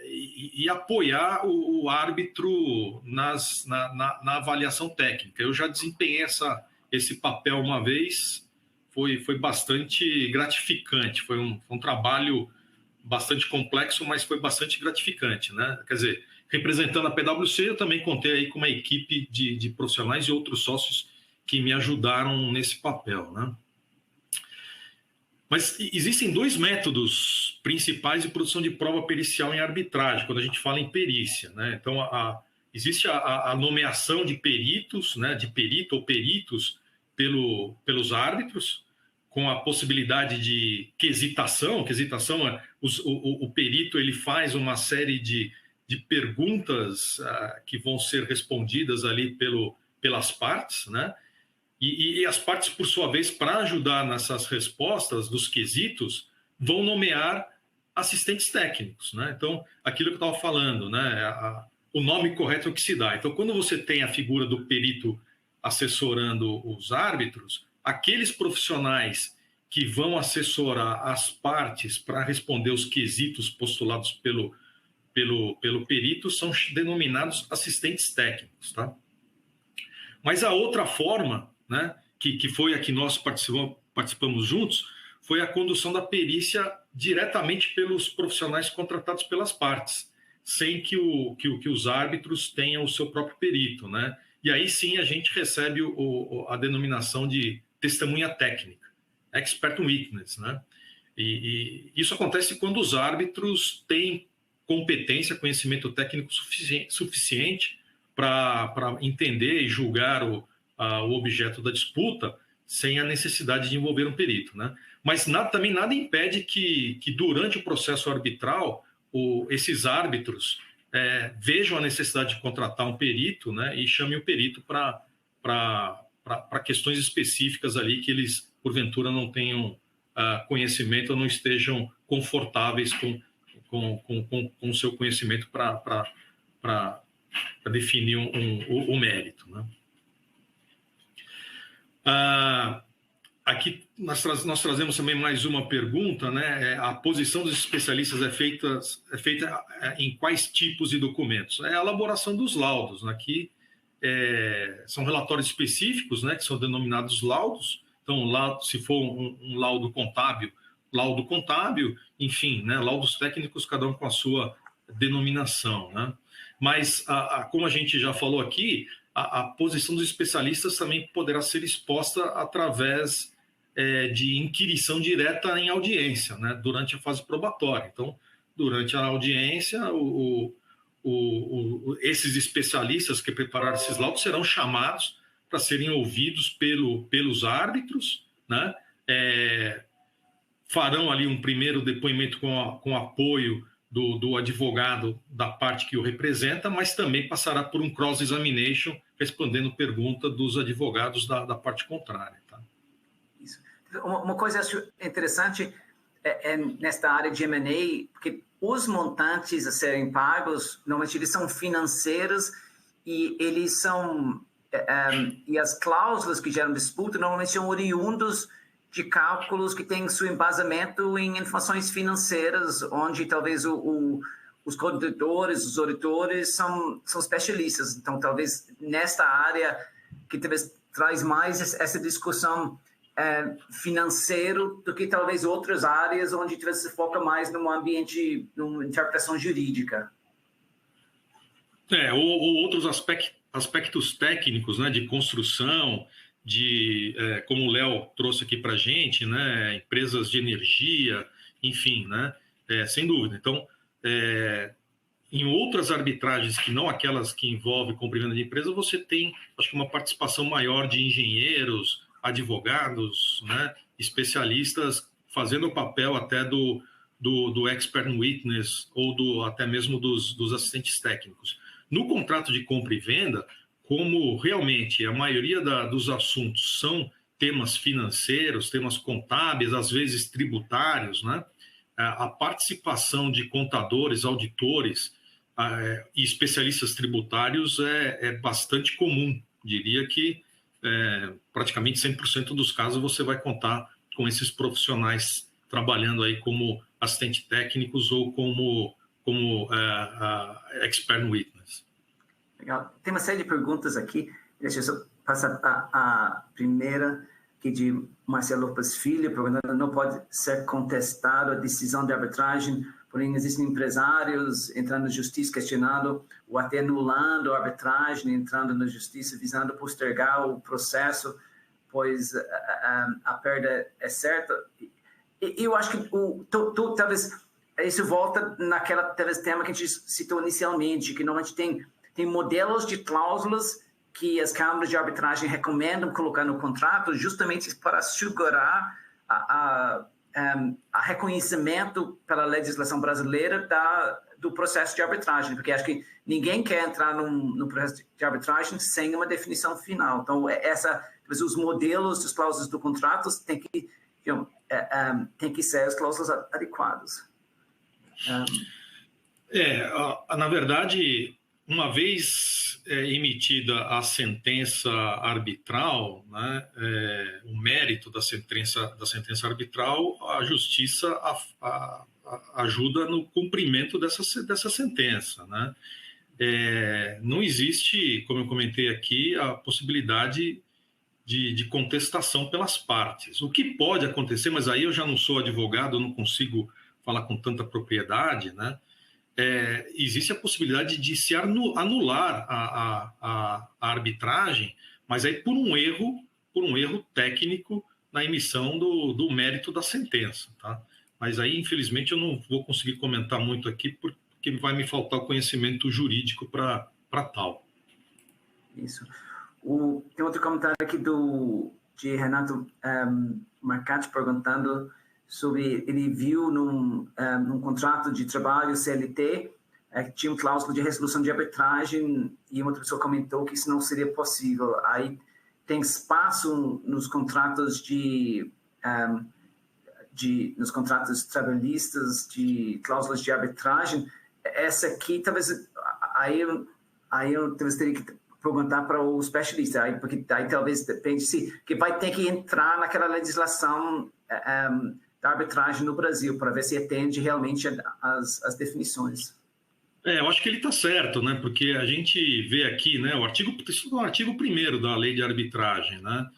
e apoiar o árbitro na avaliação técnica. Eu já desempenhei esse papel uma vez, foi bastante gratificante, foi um trabalho bastante complexo, mas foi bastante gratificante, né? Quer dizer, representando a PwC, eu também contei aí com uma equipe de profissionais e outros sócios que me ajudaram nesse papel, né? Mas existem dois métodos principais de produção de prova pericial em arbitragem, quando a gente fala em perícia, né? Então, existe a nomeação de peritos, né, de perito ou peritos pelos árbitros, com a possibilidade de quesitação. Quesitação é o perito, ele faz uma série de perguntas que vão ser respondidas ali pelas partes, né? E as partes, por sua vez, para ajudar nessas respostas dos quesitos, vão nomear assistentes técnicos, né? Então, aquilo que eu estava falando, né? O nome correto é o que se dá. Então, quando você tem a figura do perito assessorando os árbitros, aqueles profissionais que vão assessorar as partes para responder os quesitos postulados pelo perito são denominados assistentes técnicos, tá? Mas a outra forma, né, que foi a que nós participamos juntos, foi a condução da perícia diretamente pelos profissionais contratados pelas partes, sem que os árbitros tenham o seu próprio perito, né? E aí sim a gente recebe a denominação de testemunha técnica, expert witness, né? E isso acontece quando os árbitros têm competência, conhecimento técnico suficiente para entender e julgar o objeto da disputa sem a necessidade de envolver um perito, né? Mas também nada impede que durante o processo arbitral esses árbitros vejam a necessidade de contratar um perito, né, e chamem o perito para questões específicas ali que eles, porventura, não tenham conhecimento ou não estejam confortáveis com o seu conhecimento para definir o mérito, né? Aqui nós trazemos também mais uma pergunta, né? A posição dos especialistas é feita em quais tipos de documentos? É a elaboração dos laudos. Aqui são relatórios específicos, né? Que são denominados laudos. Então, se for um laudo contábil, enfim, né? Laudos técnicos, cada um com a sua denominação, né? Mas, como a gente já falou aqui, a posição dos especialistas também poderá ser exposta através de inquirição direta em audiência, né, durante a fase probatória. Então, durante a audiência, esses especialistas que prepararam esses laudos serão chamados para serem ouvidos pelos árbitros, né, farão ali um primeiro depoimento com apoio do advogado da parte que o representa, mas também passará por um cross-examination, respondendo pergunta dos advogados da parte contrária. Tá? Isso. Uma coisa que eu acho interessante nesta área de M&A, porque os montantes a serem pagos, normalmente eles são financeiros e eles são... e as cláusulas que geram disputa normalmente são oriundos de cálculos que têm seu embasamento em informações financeiras, onde talvez os contadores, os auditores são especialistas. Então, talvez nesta área que talvez traz mais essa discussão financeiro do que talvez outras áreas onde talvez se foca mais num ambiente, numa interpretação jurídica. Ou outros aspectos técnicos, né, de construção, como o Léo trouxe aqui para a gente, né, empresas de energia, enfim, né, sem dúvida. Então, em outras arbitragens que não aquelas que envolvem compra e venda de empresa, você tem, acho que, uma participação maior de engenheiros, advogados, né, especialistas, fazendo o papel até do expert witness ou até mesmo dos assistentes técnicos. No contrato de compra e venda, como realmente a maioria dos assuntos são temas financeiros, temas contábeis, às vezes tributários, né? A participação de contadores, auditores e especialistas tributários é bastante comum. Diria que praticamente 100% dos casos você vai contar com esses profissionais trabalhando aí como assistentes técnicos ou como expert witness. Legal. Tem uma série de perguntas aqui. Deixa eu só passar a primeira, que de Marcelo Lopes Filho, perguntando: não pode ser contestado a decisão de arbitragem, porém existem empresários entrando na justiça questionando ou até anulando a arbitragem, entrando na justiça visando postergar o processo, pois a perda é certa. Eu acho que talvez isso volta naquela tema que a gente citou inicialmente, que normalmente tem modelos de cláusulas que as câmaras de arbitragem recomendam colocar no contrato justamente para assegurar a reconhecimento pela legislação brasileira do processo de arbitragem, porque acho que ninguém quer entrar no processo de arbitragem sem uma definição final. Então, os modelos dos cláusulas do contrato têm que ser as cláusulas adequadas. Na verdade, uma vez emitida a sentença arbitral, né, o mérito da sentença arbitral, a justiça ajuda no cumprimento dessa sentença, né? Não existe, como eu comentei aqui, a possibilidade de contestação pelas partes. O que pode acontecer, mas aí eu já não sou advogado, eu não consigo falar com tanta propriedade, né? Existe a possibilidade de se anular a arbitragem, mas aí por um erro técnico na emissão do mérito da sentença, tá? Mas aí, infelizmente, eu não vou conseguir comentar muito aqui, porque vai me faltar o conhecimento jurídico para tal. Isso. Tem outro comentário aqui de Renato Marcati perguntando sobre, ele viu num contrato de trabalho CLT que tinha uma cláusula de resolução de arbitragem e uma outra pessoa comentou que isso não seria possível. Aí tem espaço nos contratos nos contratos trabalhistas de cláusulas de arbitragem. Essa aqui talvez aí eu talvez teria que perguntar para o especialista, aí, porque aí talvez depende que vai ter que entrar naquela legislação da arbitragem no Brasil para ver se atende realmente as definições. Eu acho que ele está certo, né? Porque a gente vê aqui, né? O artigo 1º da lei de arbitragem, né?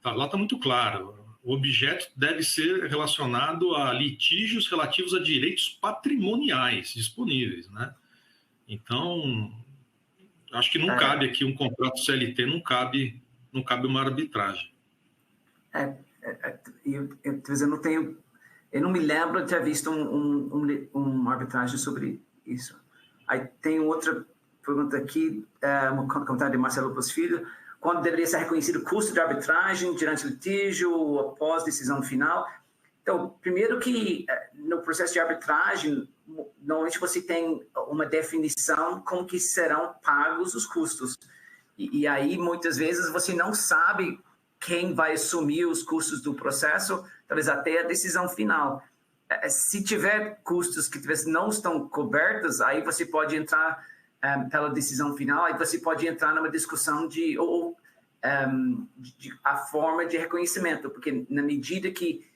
Lá está muito claro. O objeto deve ser relacionado a litígios relativos a direitos patrimoniais disponíveis, né? Então, acho que não cabe aqui um contrato CLT, não cabe uma arbitragem. Eu não me lembro de ter visto uma arbitragem sobre isso. Aí tem outra pergunta aqui, um comentário de Marcelo Lopes Filho. Quando deveria ser reconhecido o custo de arbitragem durante o litígio ou após decisão final? Então, primeiro que no processo de arbitragem, normalmente você tem uma definição como que serão pagos os custos. E aí, muitas vezes, você não sabe quem vai assumir os custos do processo, talvez até a decisão final. Se tiver custos que não estão cobertos, aí você pode entrar pela decisão final, aí você pode entrar numa discussão de a forma de reconhecimento, porque na medida que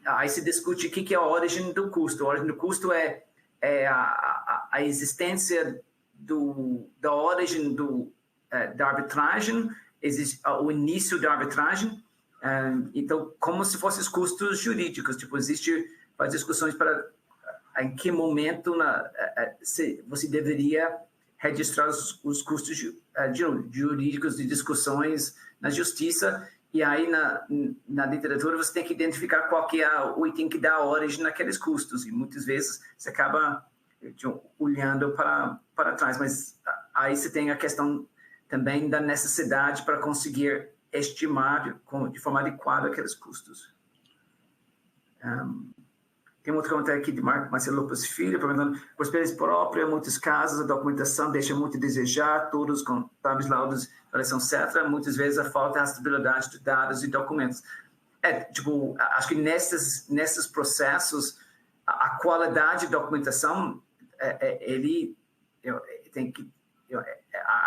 aí se discute o que é a origem do custo. A origem do custo é a existência da origem da arbitragem, o início da arbitragem. Então, como se fossem os custos jurídicos. Tipo, existe várias discussões para em que momento você deveria registrar os custos jurídicos de discussões na justiça, e aí na literatura você tem que identificar qual que é o item que dá origem naqueles custos, e muitas vezes você acaba olhando para trás, mas aí você tem a questão também da necessidade para conseguir estimar de forma adequada aqueles custos. Tem um outro comentário aqui de Marcelo Lopes Filho, perguntando, por experiência própria, em muitos casos, a documentação deixa muito a desejar, todos com contábeis, laudos, avaliação, etc. Muitas vezes a falta é a rastreabilidade de dados e documentos. Acho que nesses processos, a qualidade de documentação,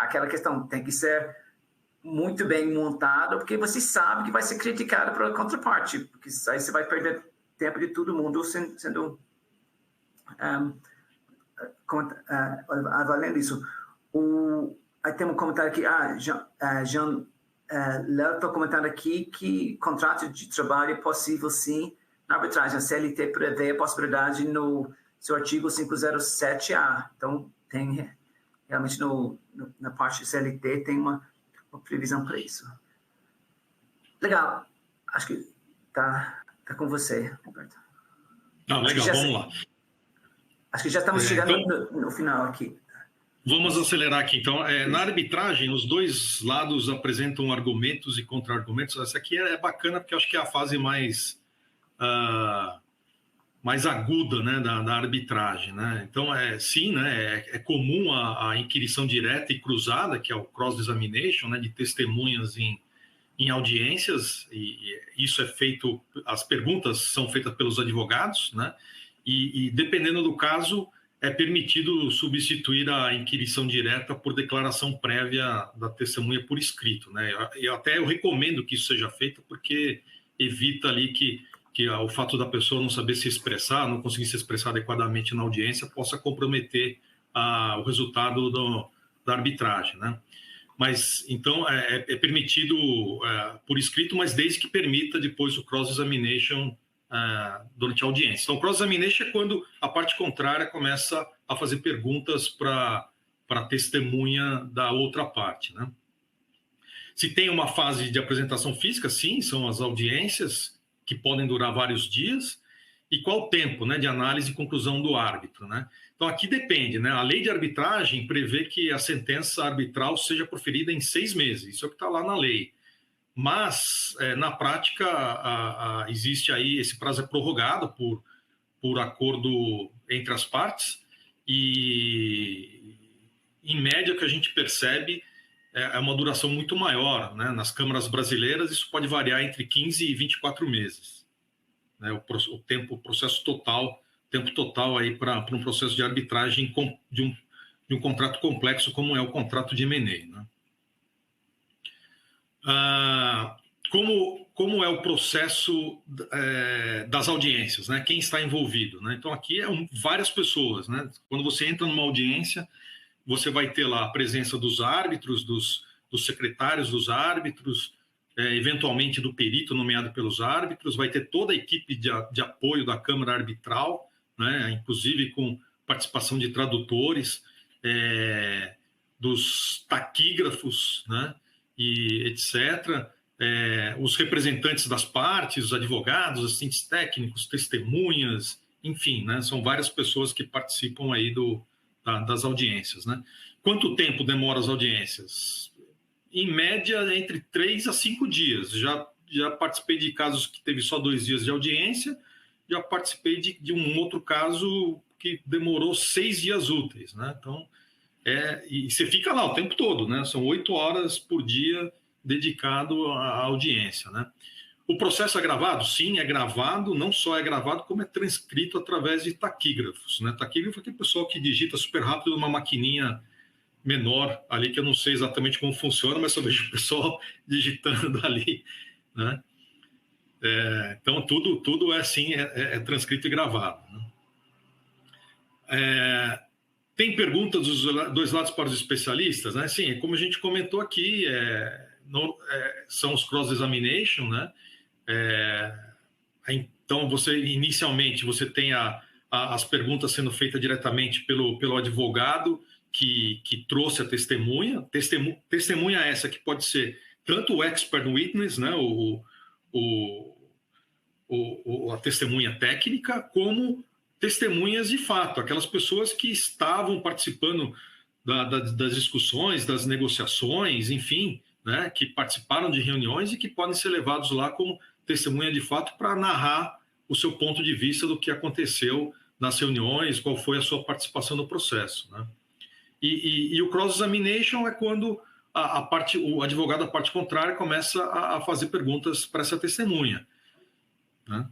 aquela questão tem que ser muito bem montado, porque você sabe que vai ser criticado pela contraparte, porque aí você vai perder tempo de todo mundo sendo avaliando isso. Aí tem um comentário aqui, Jean Léo está comentando aqui que contrato de trabalho é possível sim na arbitragem. A CLT prevê a possibilidade no seu artigo 507A. Então, tem realmente na parte de CLT tem uma previsão para isso. Legal. Acho que está com você, Roberto. Legal, vamos lá. Acho que já estamos chegando no final aqui. Vamos acelerar aqui. Então, na arbitragem, os dois lados apresentam argumentos e contra-argumentos. Essa aqui é bacana porque eu acho que é a fase mais aguda, né, da arbitragem, né? Então, sim, né, é comum a inquirição direta e cruzada, que é o cross-examination, né, de testemunhas em audiências, e isso é feito, as perguntas são feitas pelos advogados, né? E dependendo do caso, é permitido substituir a inquirição direta por declaração prévia da testemunha por escrito, né? Eu recomendo que isso seja feito, porque evita ali que o fato da pessoa não saber se expressar, não conseguir se expressar adequadamente na audiência, possa comprometer o resultado da arbitragem, né? Mas, então, é permitido por escrito, mas desde que permita depois o cross-examination durante a audiência. Então, cross-examination é quando a parte contrária começa a fazer perguntas para a testemunha da outra parte, né? Se tem uma fase de apresentação física, sim, são as audiências, que podem durar vários dias, e qual o tempo, né, de análise e conclusão do árbitro, né? Então, aqui depende, né? A lei de arbitragem prevê que a sentença arbitral seja proferida em 6 meses. Isso é o que está lá na lei. Mas, na prática, existe aí, esse prazo é prorrogado por acordo entre as partes, e, em média, o que a gente percebe é uma duração muito maior, né? Nas câmaras brasileiras, isso pode variar entre 15 e 24 meses. Né? O processo total, tempo total aí para um processo de arbitragem de um contrato complexo como é o contrato de M&A, né? Como é o processo das audiências, né? Quem está envolvido, né? Então, aqui várias pessoas, né? Quando você entra numa audiência, você vai ter lá a presença dos árbitros, dos secretários dos árbitros, eventualmente do perito nomeado pelos árbitros, vai ter toda a equipe de apoio da Câmara Arbitral, né? Inclusive com participação de tradutores, dos taquígrafos, né? E etc., os representantes das partes, os advogados, assistentes técnicos, testemunhas, enfim, né? São várias pessoas que participam aí das audiências, né? Quanto tempo demora as audiências? Em média, entre 3 a 5 dias. Já participei de casos que teve só 2 dias de audiência, já participei de um outro caso que demorou 6 dias úteis, né? Então, e você fica lá o tempo todo, né? São 8 horas por dia dedicado à audiência, né? O processo é gravado? Sim, é gravado. Não só é gravado, como é transcrito através de taquígrafos, né? Taquígrafo é aquele pessoal que digita super rápido numa maquininha menor ali, que eu não sei exatamente como funciona, mas só vejo o pessoal digitando ali, né? Então, tudo é assim, é transcrito e gravado, né? Tem perguntas dos dois lados para os especialistas, né? Sim, como a gente comentou aqui, são os cross-examination, né? Então, inicialmente, você tem as perguntas sendo feitas diretamente pelo advogado que trouxe a testemunha. Testemunha essa que pode ser tanto o expert witness, né? A testemunha técnica, como testemunhas de fato, aquelas pessoas que estavam participando das discussões, das negociações, enfim, né, que participaram de reuniões e que podem ser levados lá como testemunha de fato para narrar o seu ponto de vista do que aconteceu nas reuniões, qual foi a sua participação no processo, né? E o cross-examination é quando o advogado da parte contrária começa a fazer perguntas para essa testemunha, né?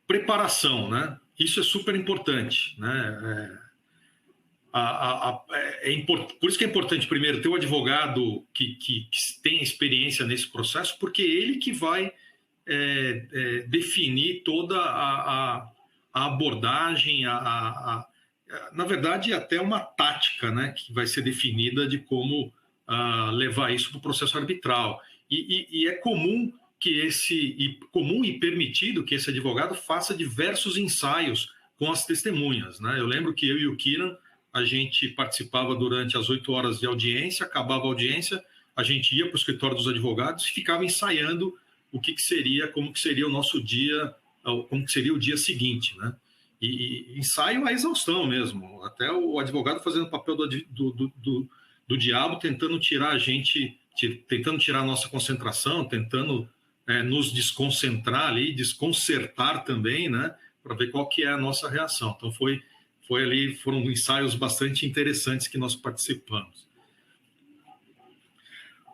Preparação, né? Isso é super importante, né? Por isso que é importante, primeiro, ter um advogado que tem experiência nesse processo, porque ele que vai definir toda a abordagem, na verdade, até uma tática, né, que vai ser definida de como levar isso para o processo arbitral. E é comum comum e permitido que esse advogado faça diversos ensaios com as testemunhas, né? Eu lembro que eu e o Kiran, a gente participava durante as 8 horas de audiência, acabava a audiência, a gente ia para o escritório dos advogados e ficava ensaiando como que seria o nosso dia, como que seria o dia seguinte, né? E ensaio à exaustão mesmo, até o advogado fazendo o papel do diabo, tentando tirar a gente, tentando tirar a nossa concentração, tentando nos desconcentrar ali, desconcertar também, né, para ver qual que é a nossa reação. Então foram ensaios bastante interessantes que nós participamos.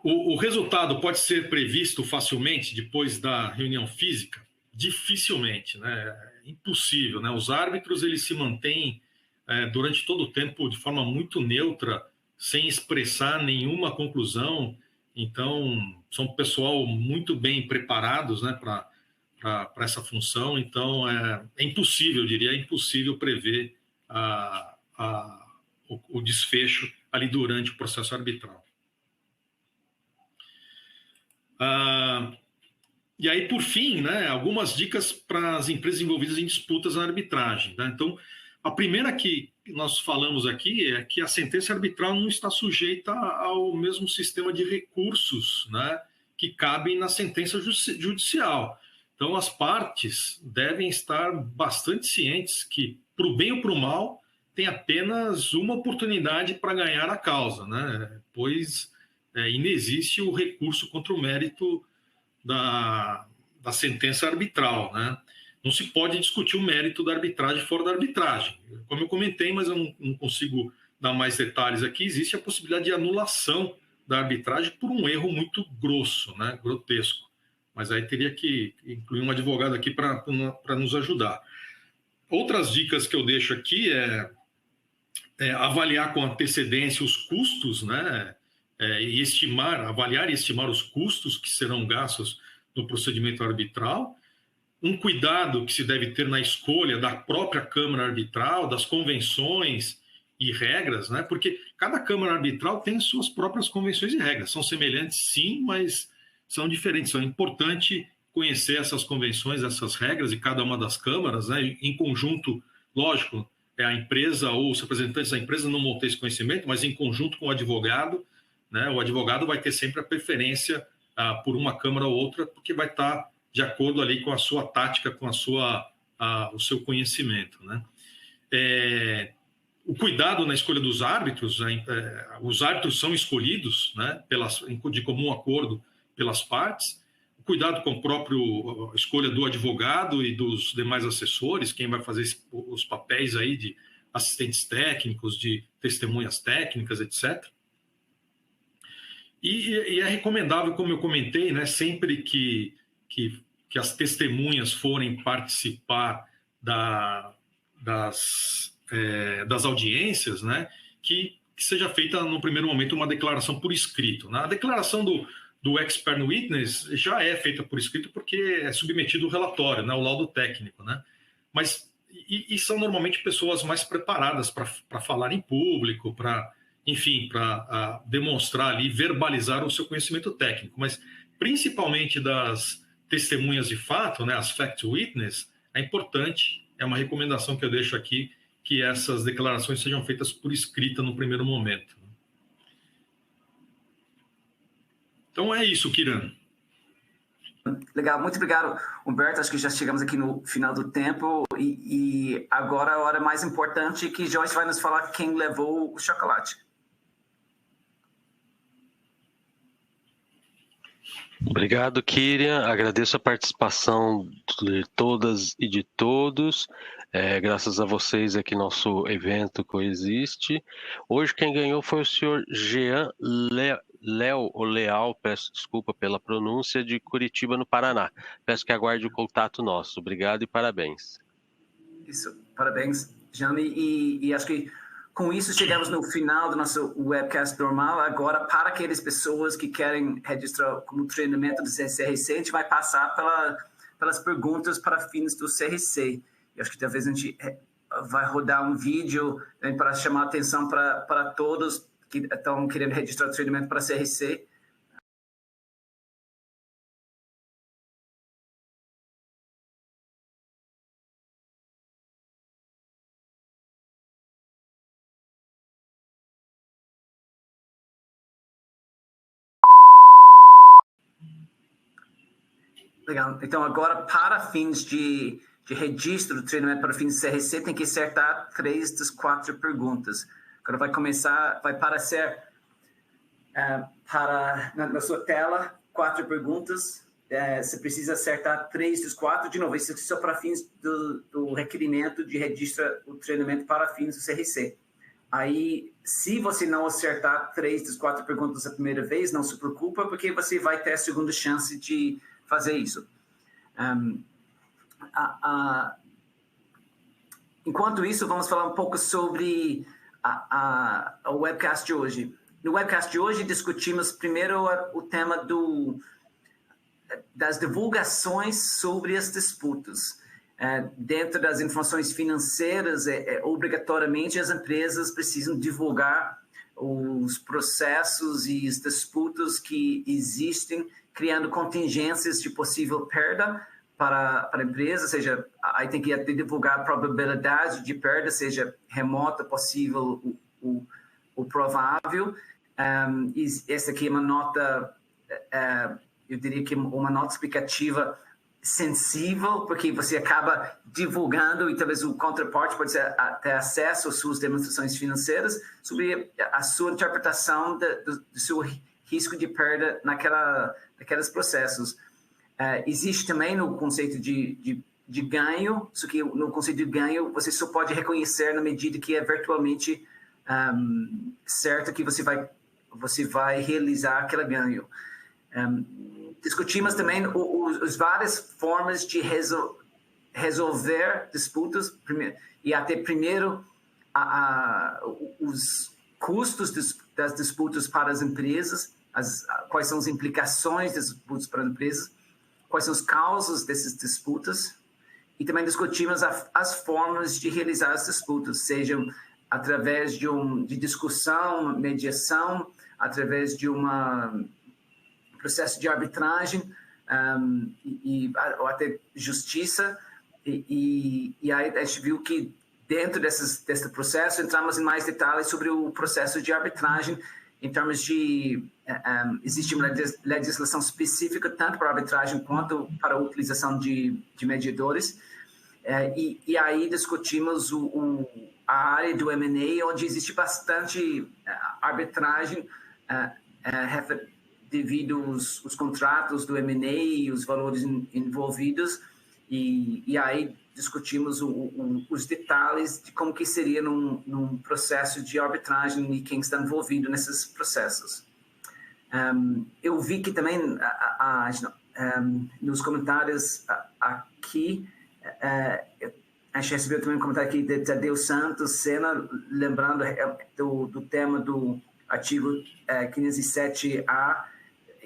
O resultado pode ser previsto facilmente depois da reunião física? Dificilmente, né? Impossível, né? Os árbitros eles se mantêm durante todo o tempo de forma muito neutra, sem expressar nenhuma conclusão. Então, são pessoal muito bem preparados, né, para essa função. Então, é impossível, eu diria, é impossível prever o desfecho ali durante o processo arbitral. E aí, por fim, né, algumas dicas para as empresas envolvidas em disputas na arbitragem, né? Então, a primeira que nós falamos aqui é que a sentença arbitral não está sujeita ao mesmo sistema de recursos, né, que cabem na sentença judicial. Então, as partes devem estar bastante cientes que, para o bem ou para o mal, tem apenas uma oportunidade para ganhar a causa, né? Pois inexiste o recurso contra o mérito da sentença arbitral, né? Não se pode discutir o mérito da arbitragem fora da arbitragem. Como eu comentei, mas eu não consigo dar mais detalhes aqui, existe a possibilidade de anulação da arbitragem por um erro muito grosso, né? Grotesco. Mas aí teria que incluir um advogado aqui para nos ajudar. Outras dicas que eu deixo aqui avaliar com antecedência os custos, né? E avaliar e estimar os custos que serão gastos no procedimento arbitral, um cuidado que se deve ter na escolha da própria Câmara Arbitral, das convenções e regras, né? Porque cada Câmara Arbitral tem suas próprias convenções e regras. São semelhantes, sim, mas são diferentes. Então, é importante conhecer essas convenções, essas regras de cada uma das câmaras, né? Em conjunto, lógico, a empresa ou os representantes da empresa não vão ter esse conhecimento, mas em conjunto com o advogado, né? O advogado vai ter sempre a preferência por uma câmara ou outra, porque vai estar de acordo ali com a sua tática, com o seu conhecimento, né? O cuidado na escolha dos árbitros, os árbitros são escolhidos, né, de comum acordo pelas partes, o cuidado com a escolha do advogado e dos demais assessores, quem vai fazer os papéis aí de assistentes técnicos, de testemunhas técnicas, etc. E é recomendável, como eu comentei, né, sempre que as testemunhas forem participar das audiências, né, que seja feita no primeiro momento uma declaração por escrito, né? A declaração do expert witness já é feita por escrito porque é submetido o relatório, né, o laudo técnico, né? Mas são normalmente pessoas mais preparadas para falar em público, para demonstrar ali, verbalizar o seu conhecimento técnico, mas principalmente das testemunhas de fato, né, as fact witness, é importante, é uma recomendação que eu deixo aqui, que essas declarações sejam feitas por escrita no primeiro momento. Então é isso, Kiran. Legal, muito obrigado, Humberto. Acho que já chegamos aqui no final do tempo e agora a hora mais importante que Joyce vai nos falar quem levou o chocolate. Obrigado, Kirian. Agradeço a participação de todas e de todos. Graças a vocês aqui nosso evento coexiste. Hoje quem ganhou foi o senhor Jean Leal, peço desculpa pela pronúncia, de Curitiba, no Paraná. Peço que aguarde o contato nosso. Obrigado e parabéns. Isso, parabéns, Jean. E acho que com isso chegamos no final do nosso webcast normal. Agora, para aquelas pessoas que querem registrar como treinamento do CRC, a gente vai passar pelas perguntas para fins do CRC. Eu acho que talvez a gente vai rodar um vídeo, né, para chamar a atenção para todos que estão querendo registrar o treinamento para CRC. Legal. Então, agora, para fins de registro do treinamento para fins de CRC, tem que acertar 3 das 4 perguntas. Agora vai aparecer na sua tela 4 perguntas. Você precisa acertar 3 das 4. De novo, isso é só para fins do requerimento de registro do treinamento para fins do CRC. Aí, se você não acertar 3 das 4 perguntas a primeira vez, não se preocupa, porque você vai ter a segunda chance de fazer isso. Enquanto isso, vamos falar um pouco sobre o webcast de hoje. No webcast de hoje, discutimos primeiro o tema das divulgações sobre as disputas. Dentro das informações financeiras, obrigatoriamente as empresas precisam divulgar os processos e as disputas que existem, criando contingências de possível perda para a empresa, ou seja, aí tem que divulgar a probabilidade de perda, seja remota, possível ou provável. Essa aqui é uma nota, eu diria que uma nota explicativa sensível, porque você acaba divulgando e talvez o contraparte pode ter acesso às suas demonstrações financeiras sobre a sua interpretação do seu risco de perda naqueles processos. Existe também no conceito de ganho, só que no conceito de ganho você só pode reconhecer na medida que é virtualmente certo que você vai realizar aquele ganho. Discutimos também as várias formas de resolver disputas e até primeiro os custos das disputas para as empresas, quais são as implicações das disputas para as empresas, quais são as causas dessas disputas, e também discutimos as formas de realizar as disputas, sejam através de discussão, mediação, através de um processo de arbitragem, ou até justiça, e aí a gente viu que dentro desse processo entramos em mais detalhes sobre o processo de arbitragem, em termos de existe uma legislação específica tanto para arbitragem quanto para a utilização de mediadores, e aí discutimos a área do M&A, onde existe bastante arbitragem devido aos contratos do M&A e os valores envolvidos, e aí discutimos os detalhes de como que seria num processo de arbitragem e quem está envolvido nesses processos. Eu vi que também nos comentários aqui, a gente recebeu também um comentário aqui de Tadeu Santos Sena, lembrando do tema do artigo 507A,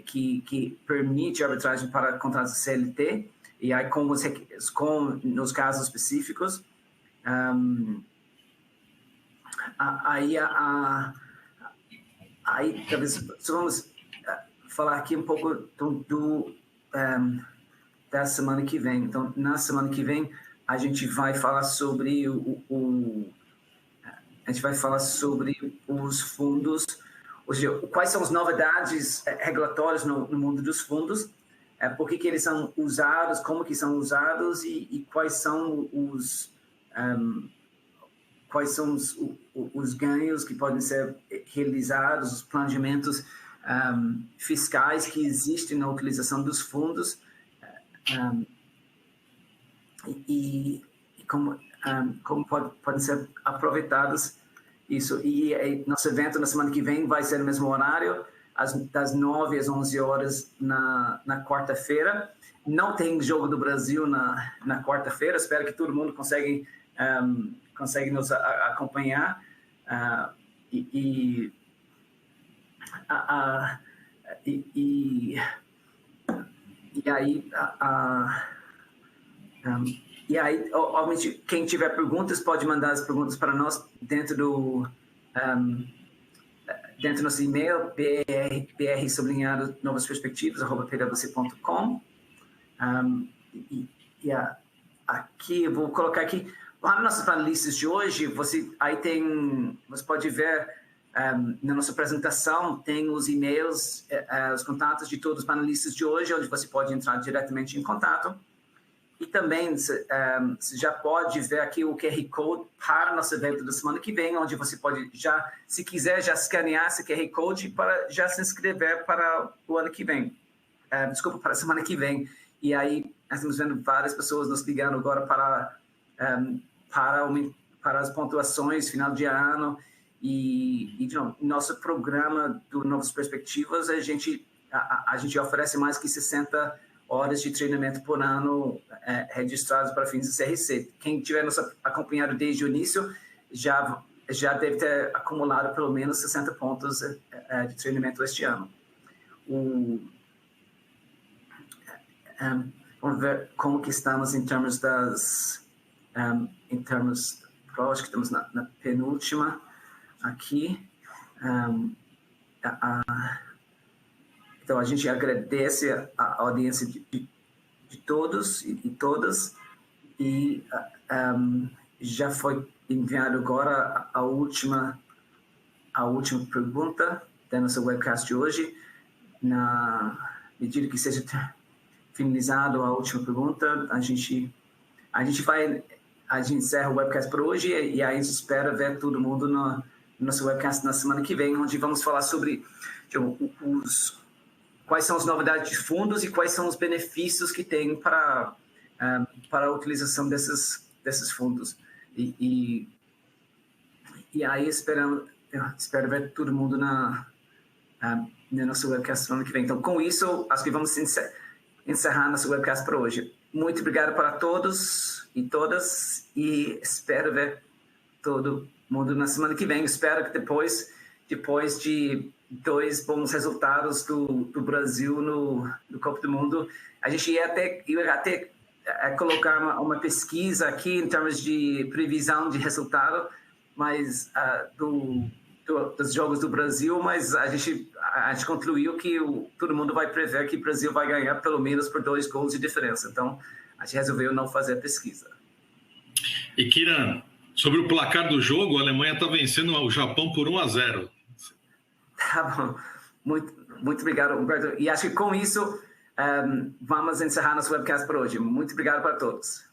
que permite arbitragem para contratos CLT, e aí nos casos específicos. Aí talvez vamos falar aqui um pouco da semana que vem. Então, na semana que vem, a gente vai falar sobre os fundos, ou seja, quais são as novidades regulatórias no mundo dos fundos, por que eles são usados, como que são usados e quais são os ganhos que podem ser realizados, os planejamentos fiscais que existem na utilização dos fundos, e como podem ser aproveitados isso. E nosso evento na semana que vem vai ser no mesmo horário, das 9 às 11 horas na quarta-feira. Não tem Jogo do Brasil na quarta-feira, espero que todo mundo consegue nos acompanhar. E aí, obviamente, quem tiver perguntas pode mandar as perguntas para nós dentro do nosso e-mail, br_novasperspectivas@pwc.com. Aqui eu vou colocar aqui lá nos nossos panelistas de hoje. Você pode ver na nossa apresentação, tem os e-mails, os contatos de todos os panelistas de hoje, onde você pode entrar diretamente em contato. E também você já pode ver aqui o QR Code para o nosso evento da semana que vem, onde você pode se quiser, já escanear esse QR Code para já se inscrever para o ano que vem. Para a semana que vem. E aí, nós estamos vendo várias pessoas nos ligando agora para as pontuações final de ano. E nosso programa do Novas Perspectivas, a gente oferece mais que 60 horas de treinamento por ano registrados para fins de CRC. Quem tiver nos acompanhado desde o início já deve ter acumulado pelo menos 60 pontos de treinamento este ano. Vamos ver como que estamos em termos acho que estamos na penúltima aqui. Então, a gente agradece a audiência de todos e todas, e já foi enviado agora a última pergunta da nossa webcast de hoje. Na medida que seja finalizado a última pergunta, a gente encerra o webcast por hoje, e aí a gente espera ver todo mundo no nosso webcast na semana que vem, onde vamos falar sobre quais são as novidades de fundos e quais são os benefícios que tem para a utilização desses fundos. E aí espero ver todo mundo no nosso webcast semana que vem. Então, com isso, acho que vamos encerrar nosso webcast para hoje. Muito obrigado para todos e todas, e espero ver todo mundo na semana que vem. Espero que depois de 2 bons resultados do Brasil no Copa do Mundo, a gente ia até colocar uma pesquisa aqui em termos de previsão de resultado, mas dos jogos do Brasil, mas a gente concluiu que todo mundo vai prever que o Brasil vai ganhar pelo menos por 2 gols de diferença. Então, a gente resolveu não fazer a pesquisa. E Kiran, sobre o placar do jogo, a Alemanha está vencendo o Japão por 1-0. Tá bom. Muito obrigado, Humberto. E acho que com isso, vamos encerrar nosso webcast por hoje. Muito obrigado para todos.